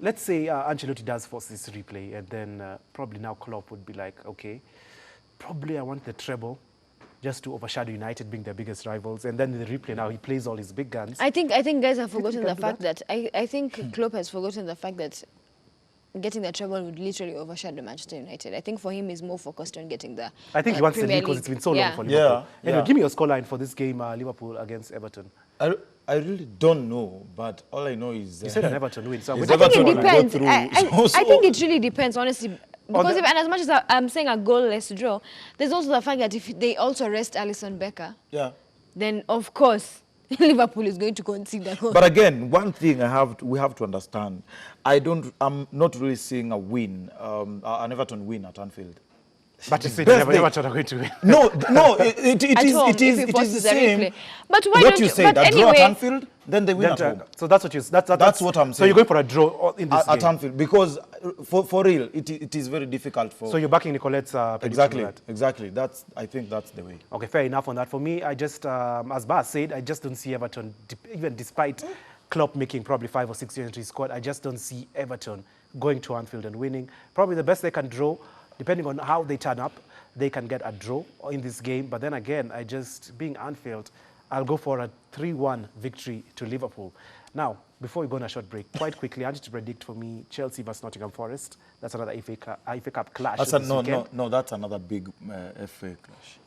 let's say Ancelotti does force this replay, and then probably now Klopp would be like, okay, probably I want the treble just to overshadow United being their biggest rivals, and then the replay now he plays all his big guns. I think guys have forgotten he the can do fact that I think Klopp has forgotten the fact that getting the treble would literally overshadow Manchester United. I think for him he's more focused on getting the I think he wants the Premier league because League. it's been so long Yeah. for Liverpool. Yeah, Anyway, yeah. give me your scoreline for this game, Liverpool against Everton. I really don't know, but all I know is... You said an Everton win, so I'm Is going I to think Everton it will go depends. through. I think it really depends, honestly. Because the- and as much as I'm saying a goalless draw, there's also the fact that if they also rest Alisson Becker, Yeah. then of course Liverpool is going to concede a goal. But again, one thing we have to understand, I'm not really seeing a win, an Everton win at Anfield. But you said best Everton are going to win. No, it At is home, it if is he it is forces the a same. replay. But why what don't you you- said, but a draw anyway- at Anfield, then they win Then, at home. so that's what you. That's what I'm So you're saying. going for a draw in this At game. Anfield, because for real, it is very difficult for. So you're backing Nicolette's prediction exactly, on that. exactly. I think that's the way. Okay, fair enough on that. For me, I just, as Bas said, I just don't see Everton, even despite Klopp making probably 5 or 6 changes to his squad, I just don't see Everton going to Anfield and winning. Probably the best they can draw, depending on how they turn up, they can get a draw in this game. But then again, being Anfield, I'll go for a 3-1 victory to Liverpool. Now, before we go on a short break, quite quickly, I need to predict for me Chelsea versus Nottingham Forest. That's another FA Cup clash. That's this weekend. that's another big FA clash.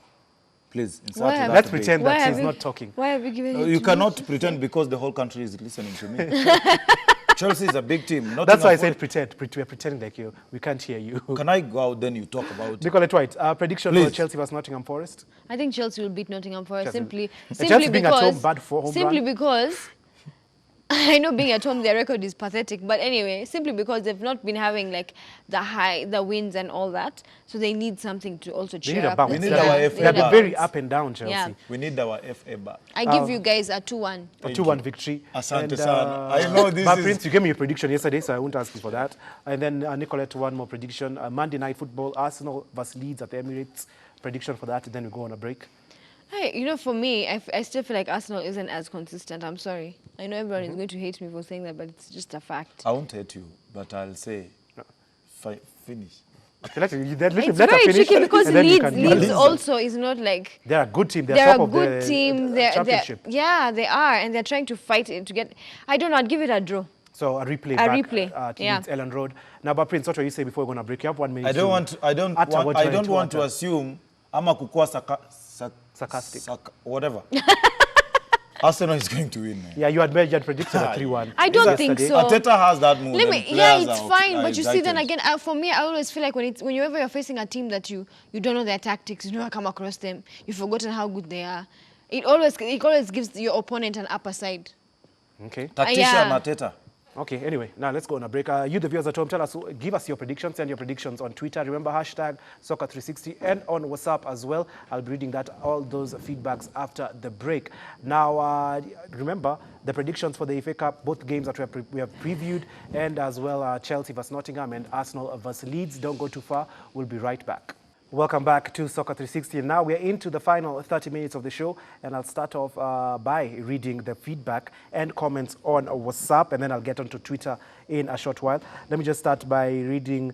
Please, insert Why that have- Let's debate. pretend Why that have he's you- not talking. Why have you given No, it you to cannot me? pretend because the whole country is listening to me. Chelsea is a big team. That's Nottingham why I Forest- said pretend. We're pretending like we can't hear you. Can I go out then you talk about it? Nicolette White, prediction for Please. Chelsea versus Nottingham Forest? I think Chelsea will beat Nottingham Forest Chelsea. simply Chelsea being at because home, bad for home simply run. because I know being at home their record is pathetic, but anyway, simply because they've not been having like the wins and all that, so they need something to also They cheer need a up. bounce. We need Yeah, our they FA They have need a been very bounce. up and down, Chelsea. Yeah. We need our FA back. I give you guys a 2-1. A Thank 2-1 you. victory. Asante sana. I know this but is- Prince, you gave me your prediction yesterday, so I won't ask you for that. And then Nicolette, one more prediction. Monday Night Football, Arsenal versus Leeds at the Emirates. Prediction for that, and then we go on a break. Hey, you know, for me, I still feel like Arsenal isn't as consistent. I'm sorry. I know everyone is going to hate me for saying that, but it's just a fact. I won't hate you, but I'll say finish. Okay, let her It's let her very finish, tricky because and then you Leeds can- Leeds also is not like... They're a good team. They're, They're top a of good the team. They're, championship. yeah, they are, and they're trying to fight it to get. I don't know. I'd give it a draw. So a replay A back replay, at yeah. Leeds Ellen Road. Now, but Prince, what were you say before we're going to break? You have 1 minute. I don't utter what I you're don't into want to utter. assume ama kukua Sarcastic. whatever. Arsenal is going to win. Man. Yeah, you had predicted a 3-1. I don't think yesterday. so. Arteta has that mood. Let and me, yeah, players it's are fine, are but you see, then excited. again, for me, I always feel like whenever you're facing a team that you don't know their tactics, you never come across them, you've forgotten how good they are. it always gives your opponent an upper side. Okay. Tactician Yeah. Arteta. Okay, anyway, now let's go on a break. You, the viewers at home, give us your predictions, send your predictions on Twitter. Remember, hashtag Soccer360 and on WhatsApp as well. I'll be reading all those feedbacks after the break. Now, remember, the predictions for the FA Cup, both games that we have previewed, and as well Chelsea vs Nottingham and Arsenal vs Leeds. Don't go too far. We'll be right back. Welcome back to Soccer 360. And now we're into the final 30 minutes of the show, and I'll start off by reading the feedback and comments on WhatsApp, and then I'll get onto Twitter in a short while. Let me just start by reading.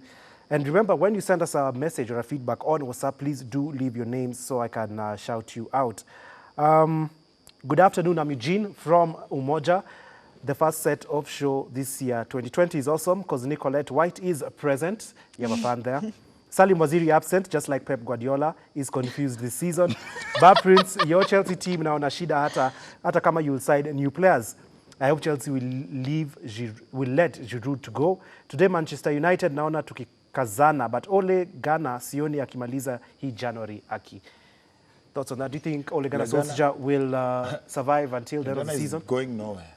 And remember, when you send us a message or a feedback on WhatsApp, please do leave your names so I can shout you out. Good afternoon, I'm Eugene from Umoja. The first set of show this year, 2020, is awesome because Nicolette White is present. You have a fan there. Salim Waziri absent, just like Pep Guardiola, is confused this season. Bar Prince, your Chelsea team now na shida hata kama you'll side new players. I hope Chelsea will let Giroud to go. Today Manchester United naona tukikazana, but Ole Gunnar sioni akimaliza hii January aki. Thoughts on that? Do you think Ole Gunnar Solskjaer will survive until the end of the season? Going nowhere.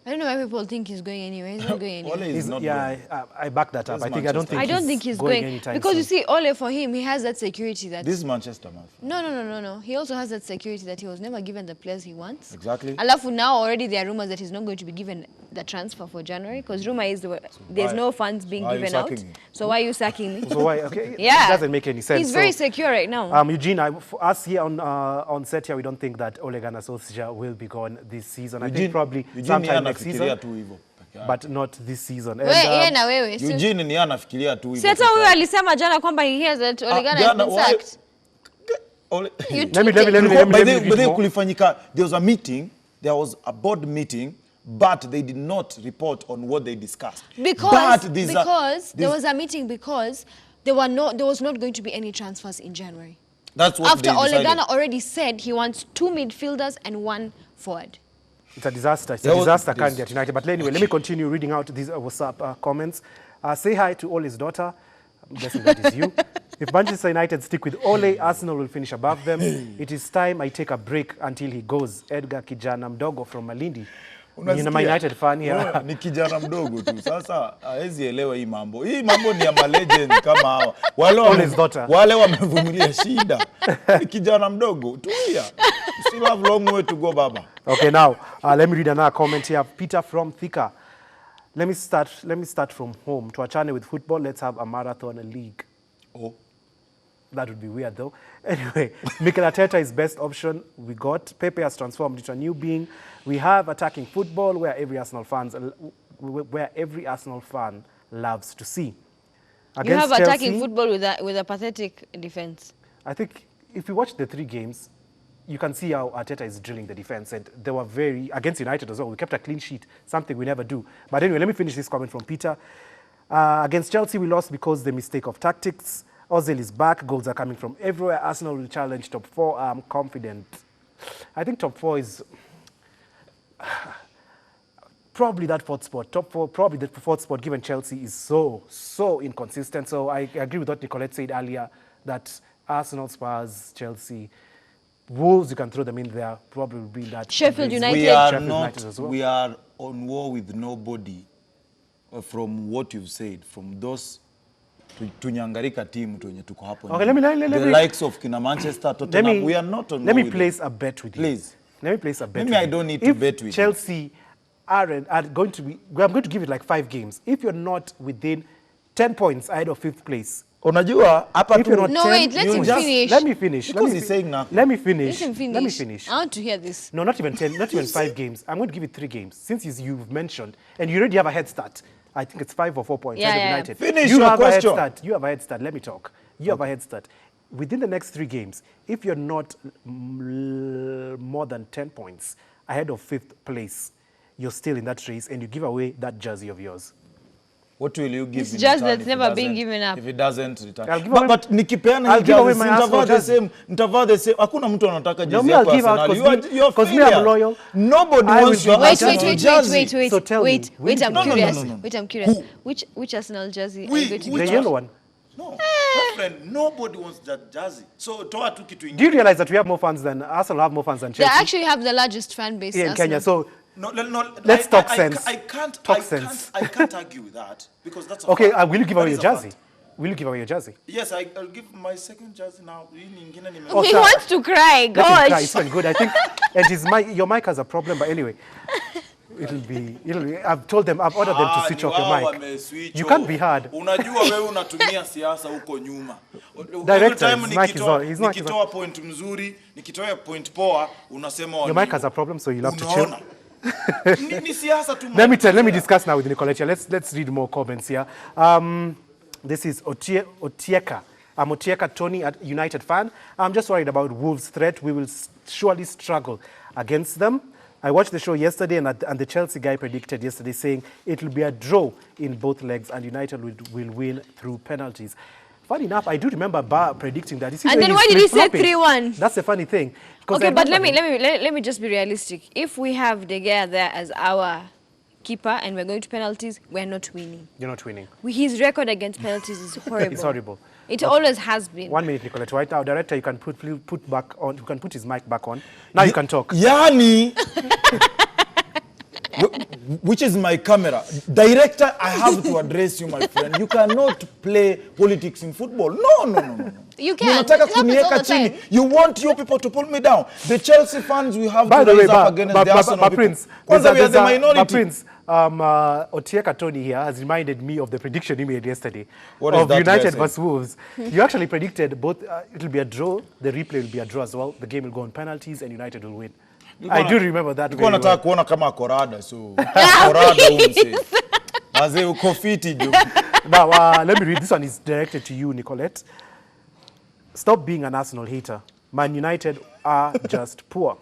I don't know why people think he's going anywhere. He's not going anywhere. Ole is not going. I back that up. I don't think he's going anytime because soon. you see, Ole, for him, he has that security that This is Manchester, man. No. He also has that security that he was never given the players he wants. Exactly. Alafu now already there are rumors that he's not going to be given the transfer for January because rumor is there's no funds being given out. So why are you sacking me? So why? Okay, Yeah. it doesn't make any sense. He's very secure right now. Eugene, for us here on set here, we don't think that Ole Gunnar Solskjaer will be gone this season. I think probably sometime next season, but not this season. Eugene ni anafikiria tu hivyo. Sasa huyo alisema jana kwamba he hears that Ole Gunnar has been sacked. Let me kulifanyika, there was a meeting, there was a board meeting, but they did not report on what they discussed. Because there was a meeting because there was not going to be any transfers in January. That's what After they decided. Ole Gunnar already said he wants 2 midfielders and 1 forward. It's a disaster. It's a disaster currently at United. But anyway, let me continue reading out these WhatsApp comments. Say hi to Ole's daughter. I'm guessing that is you. If Manchester United stick with Ole, Arsenal will finish above them. It is time I take a break until he goes. Edgar Kijana Mdogo from Malindi. You're a United fan here. Ni kijana mdogo tu. Sasa haezi elewa hii mambo. Hii mambo ni ya malegend kama hawa. Wale wamevumilia shida. Ni kijana mdogo. Tulia. Still have long way to go, Baba. Okay, now let me read another comment here. Peter from Thika. Let me start from home. Tuachane with football. Let's have a marathon league. Oh. That would be weird, though. Anyway, Mikel Arteta is best option we got. Pepe has transformed into a new being. We have attacking football where every Arsenal fan loves to see. You have attacking football with a pathetic defense. I think if you watch the 3 games, you can see how Arteta is drilling the defense, and they were very against United as well. We kept a clean sheet, something we never do. But anyway, let me finish this comment from Peter. Against Chelsea, we lost because the mistake of tactics. Ozil is back. Goals are coming from everywhere. Arsenal will challenge top 4. I'm confident. I think top 4 is probably that 4th spot. Top 4, probably the 4th spot, given Chelsea is so inconsistent. So I agree with what Nicolette said earlier, that Arsenal, Spurs, Chelsea, Wolves, you can throw them in there. Probably will be that. Sheffield United. We are on war with nobody from what you've said, from those tunyangarika team tuenye tuko hapo. Okay, let me the likes of kina Manchester, Tottenham, we are not on. Let me place a bet with you. Please. Let me place a bet. Maybe I don't need to bet with you. If Chelsea are going to be, I'm going to give it like 5 games. If you're not within 10 points ahead of 5th place. Unajua hapa tu. No, wait, let him finish. Let me finish. Because he's saying nothing. Let me finish. Let him finish. Let me finish. I want to hear this. No, not even 10, not even 5 games. I'm going to give it 3 games. Since you've mentioned, and you already have a head start. I think it's 5 or 4 points. Yeah. United. Finish you your have question. A head start. You have a head start. Let me talk. You have a head start. Within the next 3 games, if you're not more than 10 points ahead of 5th place, you're still in that race and you give away that jersey of yours. What will you give? It's just that's never been given up. If it doesn't return. But nikipeana nitavaa the same. Hakuna mtu anataka jersey yako Arsenal. You are because me I'm loyal. Nobody wants your jersey. So tell me. Wait, I'm curious. Wait, I'm curious. Which Arsenal jersey are you going to The yellow one. No, my friend, nobody wants that jersey. So toa tu kitu Do you ingine. realize that we have more fans than Arsenal have more fans than They Chelsea actually have the largest fan base here in Kenya? Arsenal. So No, Let's talk sense. I can't, Talk I sense. can't, I can't argue with that because that's a okay, fact. will you give That away your is a jersey? fact. Will you give away your jersey? Yes, I'll give my second jersey now. Hii nyingine nime- Oh, He sir. wants to cry. Let him cry. Gosh. It's been good. I think it is your mic has a problem, but anyway, it'll be. I've told them. I've ordered them to switch ni off your wao mic. wameswitch You off. can't be hard. Unajua wewe unatumia siasa huko nyuma. Director, Every time his mic is on. His mic is nikitoa point mzuri, nikitoa point poa, unasema Your mic has a problem, so you'll have to Unaona? chill. Ni siasa tu. Let me discuss now with Nicolette. Let's read more comments here. This is Otieka. I'm Otieka Tony at United fan. I'm just worried about Wolves' threat. We will surely struggle against them. I watched the show yesterday, and the Chelsea guy predicted yesterday, saying it will be a draw in both legs, and United will win through penalties. Funny enough, I do remember Bar predicting that. You see And where then he's why did he say flip-flopping? 3-1? That's the funny thing. 'Cause I Okay, but remember let me just be realistic. If we have De Gea there as our keeper and we're going to penalties, we're not winning. You're not winning. His record against penalties is horrible. It's horrible. It always has been. 1 minute, Nicolette. Right now, director, you can put back on. You can put his mic back on. Now you can talk. Yani, which is my camera. Director, I have to address you, my friend. You cannot play politics in football. No. You can't. Unataka It happens all kunieka the chini. time. You want your people to pull me down. The Chelsea fans, we have By to the way, rise up against the Arsenal people. Prince, Kwanza we are the minority. Prince, Otieka Tony here has reminded me of the prediction he made yesterday What is of that United guy saying? versus Wolves. You actually predicted both. It'll be a draw. The replay will be a draw as well. The game will go on penalties, and United will win. I do remember that Nilikuwa very nataka well. kuona kama korada, so korada umse. Mazee uko fiti jo. Now, let me read. This one is directed to you, Nicolette. Stop being an Arsenal hater. Man United are just poor.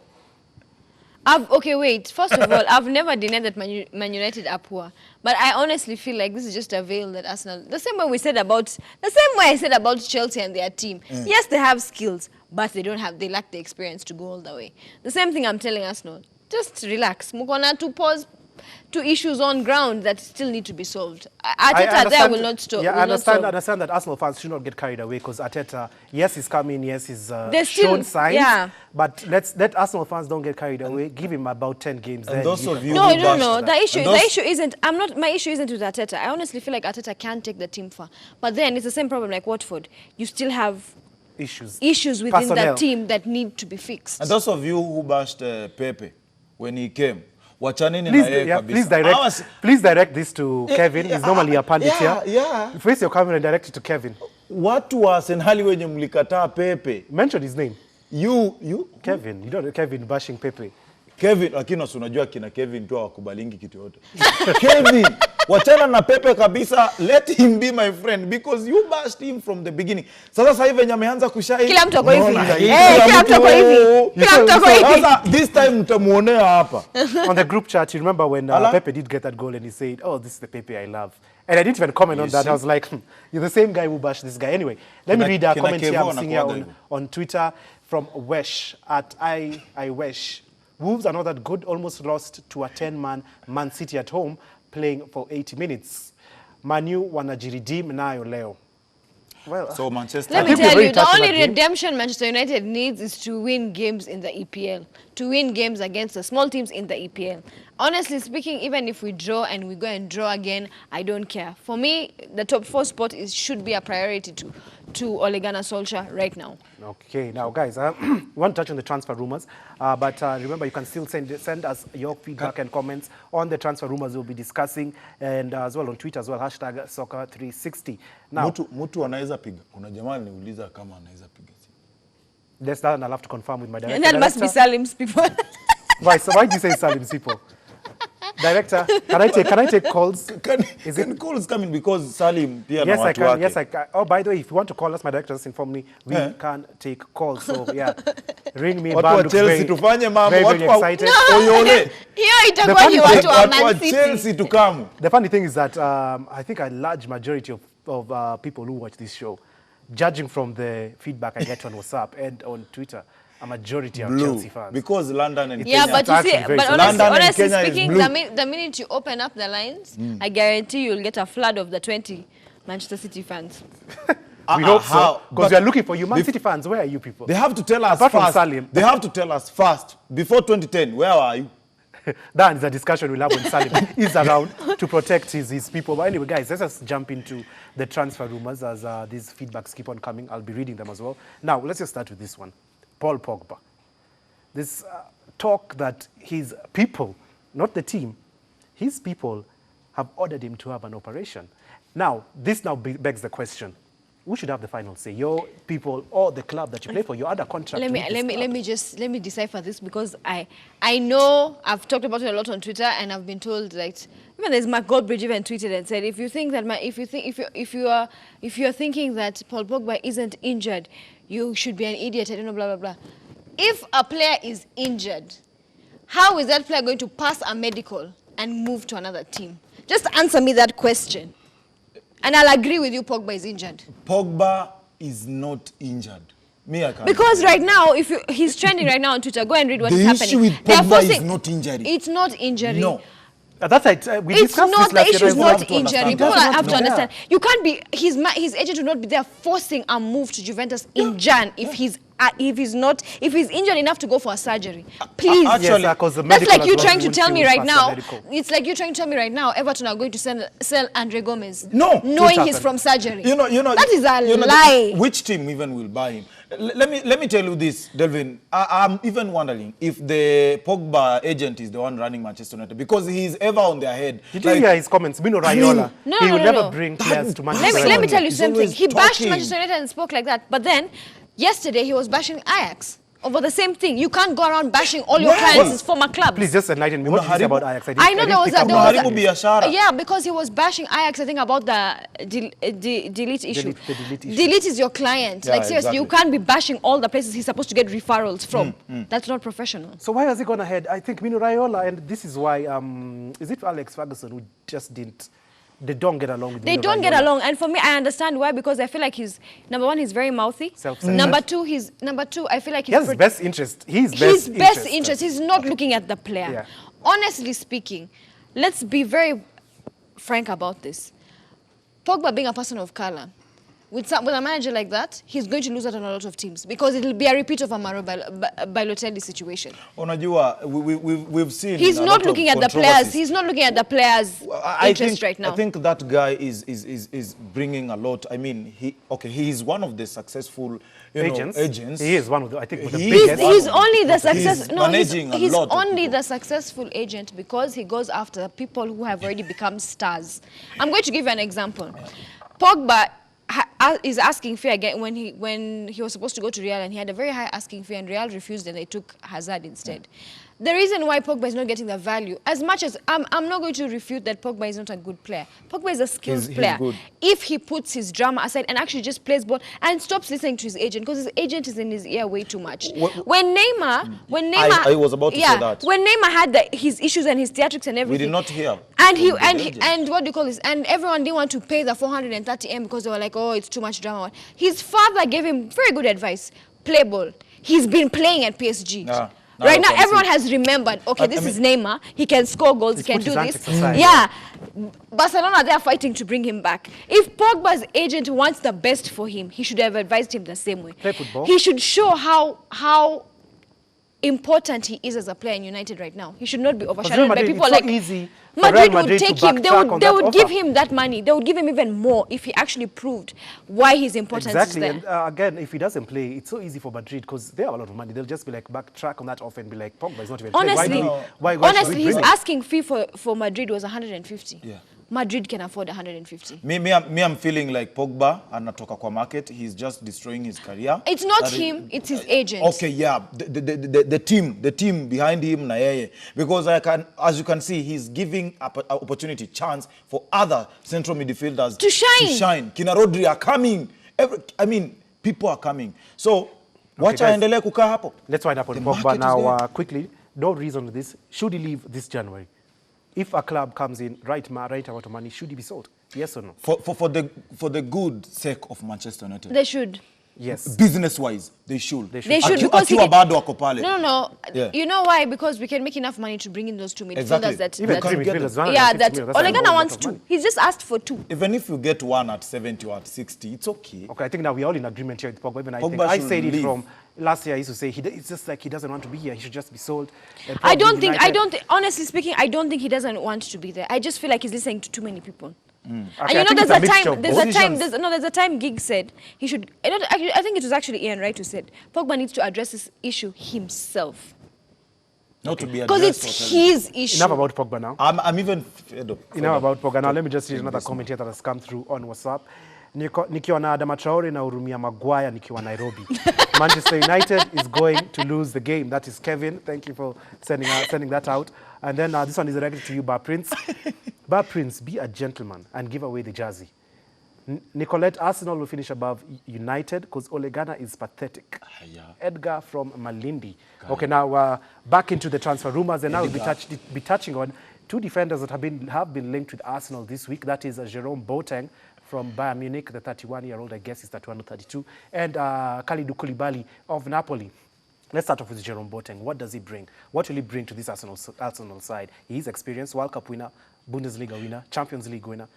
Okay, wait. First of all, I've never denied that Man United are poor. But I honestly feel like this is just a veil that Arsenal... The same way I said about Chelsea and their team. Yes, they have skills, but they lack the experience to go all the way. The same thing I'm telling Arsenal. Just relax. Mukona to pause two issues on ground that still need to be solved. Arteta there will not stop. Yeah, will I not solve. understand that Arsenal fans should not get carried away because Arteta, yes, he's coming, yes, he's They're still- shown signs. yeah. But let Arsenal fans don't get carried away. Give him about 10 games. And then those you of can- you No. who bashed The issue, and the those- issue isn't. My issue isn't with Arteta. I honestly feel like Arteta can take the team far. But then it's the same problem like Watford. You still have issues. issues within Personnel. that team that need to be fixed. And those of you who bashed Pepe when he came, wachanini na yeye kabisa. Please direct this to Kevin. He's normally a pundit yeah, here. yeah. Face your camera and direct it to Kevin. Watu wa Arsenali wenye mlikataa Pepe. Mention his name. You Kevin. You don't know Kevin bashing Pepe. Kevin, lakini unajua kina Kevin tu hawakubalingi kitu yote. Kevin, wachana na Pepe kabisa, let him be my friend because you bashed him from the beginning. Sasa hivi venye ameanza kushine. Kila mtu ako hivi. unaona, Kila mtu ako hivi. Kila mtu ako hivi. Sasa this time mtamuonea hapa. On the group chat, you remember when Pepe did get that goal and he said, "Oh, this is the Pepe I love." And I didn't even comment on that. I was like, you're the same guy who bashed this guy. Anyway, let me read a Kina comment here Kevo I'm seeing here anakuwaga on Twitter from Wesh at I Wesh. Wolves are not that good, almost lost to a 10-man Man City at home, playing for 80 minutes. Manu wanajiridim nayo leo. Well, So Manchester Let I me think we're tell very you, the touched on only that game. redemption Manchester United needs is to win games in the EPL, to win games against the small teams in the EPL. Honestly speaking, even if we draw and we go and draw again, I don't care. For me, the top 4 spot should be a priority to Ole Gunnar Solskjaer right now. Okay, now guys, we want to touch on the transfer rumors, but remember you can still send us your feedback and comments on the transfer rumors we'll be discussing, and as well on Twitter as well, hashtag Soccer360. Now, mtu anaweza piga. Kuna jamaa aliniuliza kama anaweza piga. that's that, and I'll have to confirm with my director. And that must be Salim's people. Why? So why do you say Salim's people? Director, can I take calls? Can calls coming because Salim pia na Yes, I watu can. wake. Yes, I can. Oh, by the way, if you want to call us, my director just informed me we can take calls. So yeah, ring me. Watu Bar wa looks Chelsea very, tufanye mambo. very, Watu very wa excited. Oyole. Hiyo itakuwa funny ni thing- watu wa Watu wa Man City. Chelsea tukamu. The funny thing is that I think a large majority of people who watch this show, judging from the feedback I get on WhatsApp and on Twitter, a majority are Chelsea fans. Because London and Yeah, Kenya. but you actually see, very but simple. London and honestly Kenya is speaking, blue. the minute you open up the lines, I guarantee you'll get a flood of the 20 Manchester City fans. We hope so, how? because But we are looking for you. Man bef- City fans, where are you people? They have to tell us Apart from first. Salim. They have to tell us first. Before 2010, where are you? That is a discussion we'll have when Salim is around to protect his people. But anyway, guys, let's just jump into the transfer rumors as these feedbacks keep on coming. I'll be reading them as well. Now, let's just start with this one. Paul Pogba. This talk that his people, not the team, his people have ordered him to have an operation. Now, this now begs the question. Who should have the final say? Your people or the club that you play for? You're under contract. Let me decipher this, because I know I've talked about it a lot on Twitter, and I've been told that even there's Mark Goldbridge even tweeted and said, if you think that if you are thinking that Paul Pogba isn't injured, you should be an idiot. I don't know, blah blah blah. If a player is injured, how is that player going to pass a medical and move to another team? Just answer me that question. And I'll agree with you, Pogba is injured. Pogba is not injured. Me, I can't. Because right now, he's trending right now on Twitter. Go and read what's The happening. issue with They are Pogba is forcing- not injury. It's not injury. No. That's right. We It's discussed not, this the last issue is year. have not to injury. understand People that. have to No. understand. You can't be, his agent will not be there forcing a move to Juventus in Jan if he's injured enough to go for a surgery. Please. Actually, Yes, 'cause the That's medical like you as well, trying to won't tell you me right pass the now. medical? It's like you trying to tell me right now, Everton are going to sell Andre Gomez. No. Knowing Won't he's happen. from surgery. You know, That is a lie. Which team even will buy him? Let me tell you this, Delvin. I'm even wondering if the Pogba agent is the one running Manchester United, because he's ever on their head. Did you hear his comments? Mino I mean- Raiola. No, he no, will no, never no. bring players to Manchester Let United. me tell you He's something. always He bashed talking. Manchester United and spoke like that. But then, yesterday, he was bashing Ajax over the same thing. You can't go around bashing all your Why? clients' former clubs. Please just enlighten me. What did you say Haribo- about Ajax? I know there was didn't a... pick There up was on Haribo Biashara. yeah, because he was bashing Ajax, I think, about the delete issue. The delete issue. Delete is your client. Yeah, Like, seriously, you exactly. can't be bashing all the places he's supposed to get referrals from. That's not professional. So why has he gone ahead? I think Mino Raiola, and this is why, is it Alex Ferguson who just didn't, they don't get along with They Mino don't get Raiola? along, and for me, I understand why, because I feel like number one, he's very mouthy. Self-centered. Number two, I feel like He has his best interest. His his best interest. He's not looking at the player. Yeah. Honestly speaking, let's be very frank about this. Pogba being a person of color, with a manager like that, he's going to lose out on a lot of teams, because it'll be a repeat of a Mauro Balotelli situation. Onajua, we've seen. He's a not lot of looking at the players. controversies. He's not looking at the players' interest right now. I think that guy is bringing a lot. I mean, he's one of the successful agents. He is one of the, I think, the He is biggest. one He's of- only the he's success. No, managing a he's lot of only people. the successful agent because he goes after people who have already become stars. I'm going to give you an example. Pogba is asking fee again when he was supposed to go to Real, and he had a very high asking fee, and Real refused, and they took Hazard instead. The reason why Pogba is not getting the value, as much as I'm not going to refute that Pogba is not a good player. Pogba is a skilled He's player. good. If he puts his drama aside and actually just plays ball and stops listening to his agent, because his agent is in his ear way too much. When Neymar, I was about to say that. When Neymar had his issues and his theatrics and everything, We did not hear. And he from the agent. and what do you call this? And everyone didn't want to pay the 430M because they were like, oh, it's too much drama. His father gave him very good advice: play ball. He's been playing at PSG. Now Right I now, can everyone see. has remembered, okay, I this is mean- Neymar. He can score goals, he He's can put do his this. antics aside. Yeah. Barcelona, they are fighting to bring him back. If Pogba's agent wants the best for him, he should have advised him the same way. Play football. He should show how important he is as a player in United right now. He should not be Real overshadowed by Madrid, people it's so like easy for Madrid Real would Madrid to take him. They backtrack on would, they that would give offer. him that money. They would give him even more if he actually proved why his importance Exactly, is and there. again, if he doesn't play, it's so easy for Madrid because they have a lot of money. They'll just be like backtrack on that offer and be like, Pogba is not even playing. Honestly, Why should we honestly, bring his him? asking fee for Madrid was 150. Yeah. Madrid can afford 150. I'm feeling like Pogba anatoka kwa market. He's just destroying his career. It's not That him, it's his agent. Okay, yeah, the team behind him na yeye, because as you can see, he's giving opportunity, chance for other central midfielders To shine. Kina Rodri are coming. People are coming. So wacha guys. aendelee kukaa hapo. Let's wind up on The Pogba market is now there. quickly. No reason to this. Should he leave this January? If a club comes in, right amount of money, should he be sold? Yes or no? For the good sake of Manchester United. They should. Yes. Business-wise, they should. They should, because he Akiwa can- bado wako pale. No. Yeah. You know why? Because we can make enough money to bring in those two midfielders Exactly. that Even Can three you get midfielders, them? 150 yeah, that million, that's a Ole Gunnar lot wants of two. money. He's just asked for two. Even if you get one at 70 or at 60, it's okay. Okay, I think now we're all in agreement here with Pogba. Even Pogba I should said it leave. from last year. I used to say it's just like he doesn't want to be here. He should just be sold. And I probably United- honestly speaking, I don't think he doesn't want to be there. I just feel like he's listening to too many people. Okay, And I you know, think there's it's a mixture time, of there's both. a time, there's a time Gig said he should, I think it was actually Ian Wright who said, Pogba needs to address this issue himself. Not to be Because addressed. it's or tell you. his issue. Enough about Pogba now. I'm even fed up. Enough about Pogba. Now let me just read another comment here that has come through on WhatsApp. Nikiwa na Adama Traore na Urumia Maguire nikiwa Nairobi. Manchester United is going to lose the game. That is Kevin. Thank you for sending that out. And then this one is directed to you, Bar Prince. Bar Prince, be a gentleman and give away the jersey. Nicolette, Arsenal will finish above United because Ole Gunnar is pathetic. Yeah. Edgar from Malindi. Okay, now back into the transfer rumors, and now we'll be touching on two defenders that have been linked with Arsenal this week. That is Jerome Boateng from Bayern Munich, the 31-year-old, I guess he's 31 or 32, and Kalidou Koulibaly of Napoli. Let's start off with Jerome Boateng. What does he bring? What will he bring to this Arsenal side? He's experienced, World Cup winner, Bundesliga winner, Champions League winner,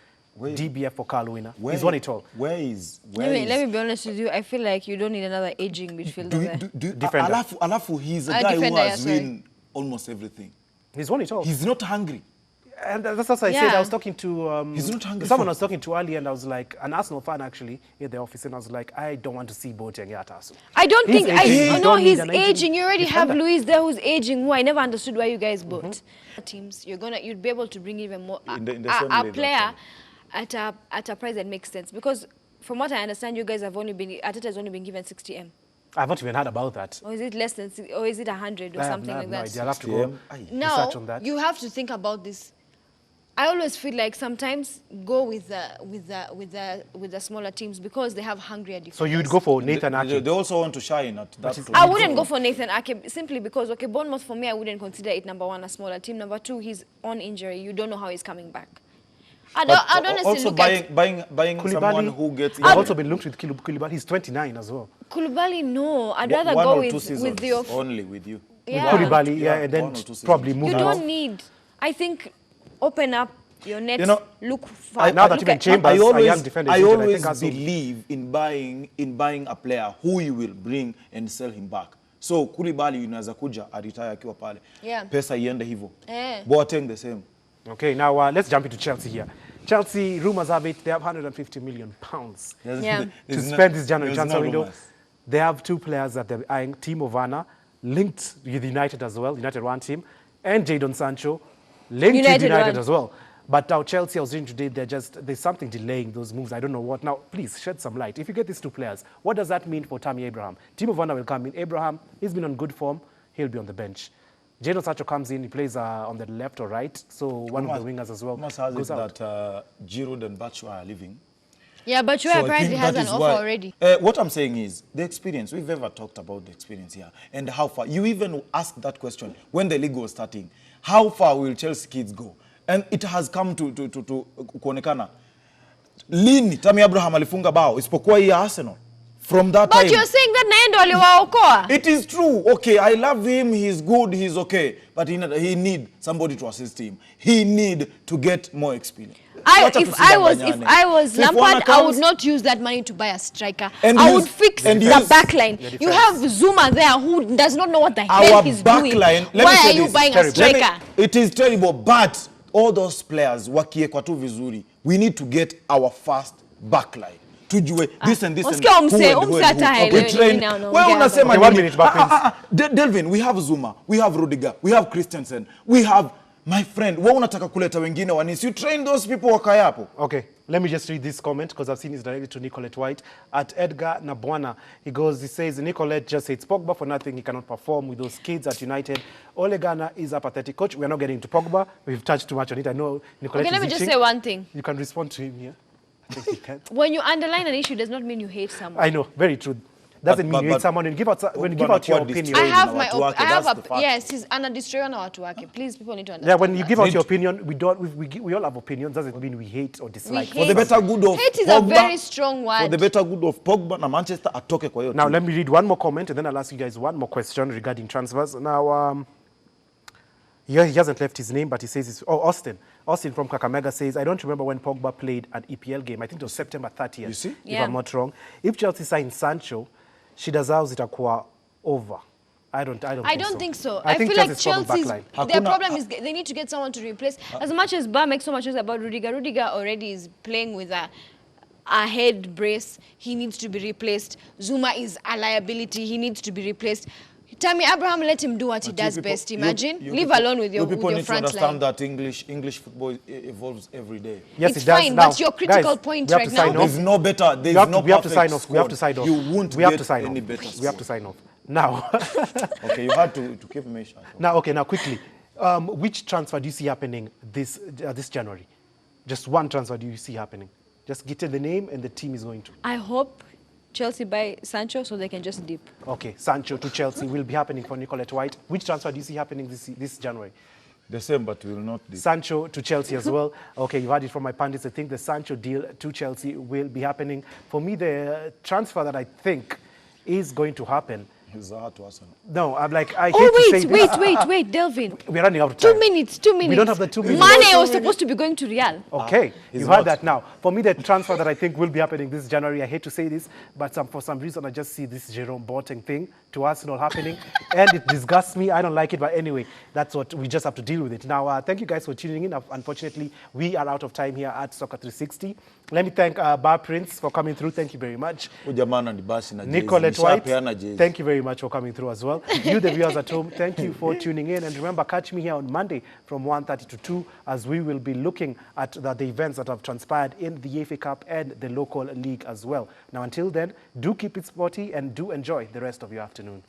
DBF Pokal winner. He's won it all. Let me be honest with you. I feel like you don't need another aging midfielder there. Defender. Alafu, he's a guy who defender, has yeah, sorry. won almost everything. He's won it all. He's not hungry. And that's what I said. Yeah. I was talking to He's not hungry someone for- I was talking to earlier, and I was like, an Arsenal fan actually in the office, and I was like, I don't want to see Boateng at Arsenal. I don't He's think, aging. You no, don't need he's an aging. You already have defender. Luis there who's aging, who I never understood why you guys bought. Teams, you'd be able to bring even more, In the same a league, player at a price that makes sense. Because from what I understand, you guys have only been, Arteta has only been given 60M. I've not even heard about that. Or is it less than, or is it 100 or something I have like no that? idea. I'll have to go 60M. Now, research on that. you have to think about this. I always feel like sometimes go with the smaller teams because they have hungrier defenders. So you'd go for Nathan Ake. They also want to shine at that. I wouldn't go for Nathan Ake simply because, okay, Bournemouth for me, I wouldn't consider it number one, a smaller team. Number two, he's on injury. You don't know how he's coming back. I don't necessarily also look at buying someone who gets I've also been linked with Koulibaly. He's 29 as well. Koulibaly. No, I'd rather one go or two with seasons your. only with you. Yeah. Koulibaly, Yeah, and then one or two seasons. probably You move don't on. need. I think open up your net. You know, look far. now that look even at- Chambers, a young defender, I is injured, always think Arsenal- believe in buying a player who you will bring and sell him back. So Koulibaly unaweza kuja retire akiwa pale. Yeah. Pesa iende hivyo. Eh. Boateng the same. Okay, now let's jump into Chelsea here. Chelsea, rumors have it, they have 150 million pounds Yeah. to spend this January there's transfer no window. rumors. They have two players that they're eyeing, Timo Werner, linked with United as well, United one team, and Jadon Sancho, linked with United United one. as well. But now Chelsea, I was reading today, there's something delaying those moves. I don't know what. Now, please shed some light. If you get these two players, what does that mean for Tammy Abraham? Timo Werner will come in. Abraham, he's been on good form. He'll be on the bench. Jadon Sancho comes in. He plays on the left or right. So one of the wingers as well Almost has goes it out. that Giroud and Batshuayi are leaving. Yeah, but So I apparently think has that an is offer why- already. What I'm saying is the experience. We've ever talked about the experience here and how far. You even asked that question when the league was starting. How far will Chelsea kids go? And it has come to kuonekana. Lini Tammy Abraham alifunga bao isipokuwa hii Arsenal. From that But time. you're saying that Naendo aliwaokoa. It is true. Okay, I love him. He's good. He's okay. But he need somebody to assist him. He need to get more experience. If I was If Lampard, Werner I comes- would not use that money to buy a striker. And I use- would fix and the use- backline. You have Zuma there who does not know what the hell Our he's doing. backline. Let me Why say are you this. buying a Terrible. striker? It is terrible, but all those players wakiekwa tu vizuri. We need to get our first backline. Tujue this and this and Usikia who umse- and who umse and who. hata haelewi We train. nini na unaongea Wewe hapa. unasema Okay, 1 nini? minute back, Delvin, we have Zuma, we have Rudiger, we have Christensen, we have my friend. Wewe unataka kuleta wengine wanisi. You train those people wakae hapo. Okay, let me just read this comment because I've seen it's directed to Nicolette White. At Edgar Nabwana, he says, Nicolette just hates Pogba for nothing. He cannot perform with those kids at United. Ole Gunnar is a pathetic coach. We're not getting into Pogba. We've touched too much on it. I know Nicolette Okay, is let me just itching. say one thing. You can respond to him here. I think you can. When you underline an issue, does not mean you hate someone. I know, very true. doesn't mean But- you hate but- someone. When you give out, when you give Bwana out your kuwa opinion. destroyed I have na my watu wake, I have that's a the fact. yes, he's anadestroywa na watu wake. Please, people need to understand. Yeah, when you that. give out Need your to- opinion, we all have opinions. Doesn't mean we hate or dislike. hate. For the better good of Hate is Pogba, a very strong for the word. better good of Pogba na Manchester atoke kwa hiyo Now team. let me read one more comment and then I'll ask you guys one more question regarding transfers. Now, yeah, he hasn't left his name, but he says it's Austin. Austin from Kakamega says, I don't remember when Pogba played an EPL game. I think it was September 30th. You see? If Yeah. I'm not wrong. If Chelsea signs Sancho, Shida zao zitakuwa over. I don't think so. I feel like Chelsea's problem Chelsea's backline. their Hakuna- problem is they need to get someone to replace. As much as Bar makes so much noise about Rudiger, Rudiger already is playing with a head brace. He needs to be replaced. Zuma is a liability. He needs to be replaced. Tammy Abraham, let him do what he But you does people- best. you- Imagine, you leave people- alone with your you people need to front understand line. that English football evolves every day. Yes, It's it does. fine, Now, but your critical guys, point we have right to sign now- off. There's no better. There's We have, no to, we have to perfect sign off. We have to squad. sign off. You won't we have get to sign any off. better We have to squad. sign off. Now, Okay, you had to keep me shut. now, okay, now quickly. Which transfer do you see happening this January? Just one transfer do you see happening? Just get the name and the team is going to. I hope Chelsea buy Sancho so they can just dip. Okay, Sancho to Chelsea will be happening for Nicolette White. Which transfer do you see happening this January? The same, but will not. Sancho to Chelsea as well. Okay, you've heard it from my pundits. I think the Sancho deal to Chelsea will be happening. For me, the transfer that I think is going to happen. He's hard to Arsenal. No, I'm like, I hate Oh, to say this. wait, Delvin. We're running out of time. 2 minutes, 2 minutes. We don't have the 2 minutes. Mane was supposed to be going to Real. Okay, he's you heard not. that now. For me, the transfer that I think will be happening this January, I hate to say this, but for some reason, I just see this Jerome Boateng thing to Arsenal happening, and it disgusts me. I don't like it, but anyway, that's what we just have to deal with it. Now, thank you guys for tuning in. Unfortunately, we are out of time here at Soccer 360. Let me thank Bar Prince for coming through. Thank you very much. Ujamana ni basi na Nicolette White, jezi. thank you very much for coming through as well. You, the viewers at home, thank you for tuning in. And remember, catch me here on Monday from 1:30 to 2 as we will be looking at the events that have transpired in the FA Cup and the local league as well. Now, until then, do keep it sporty and do enjoy the rest of your afternoon.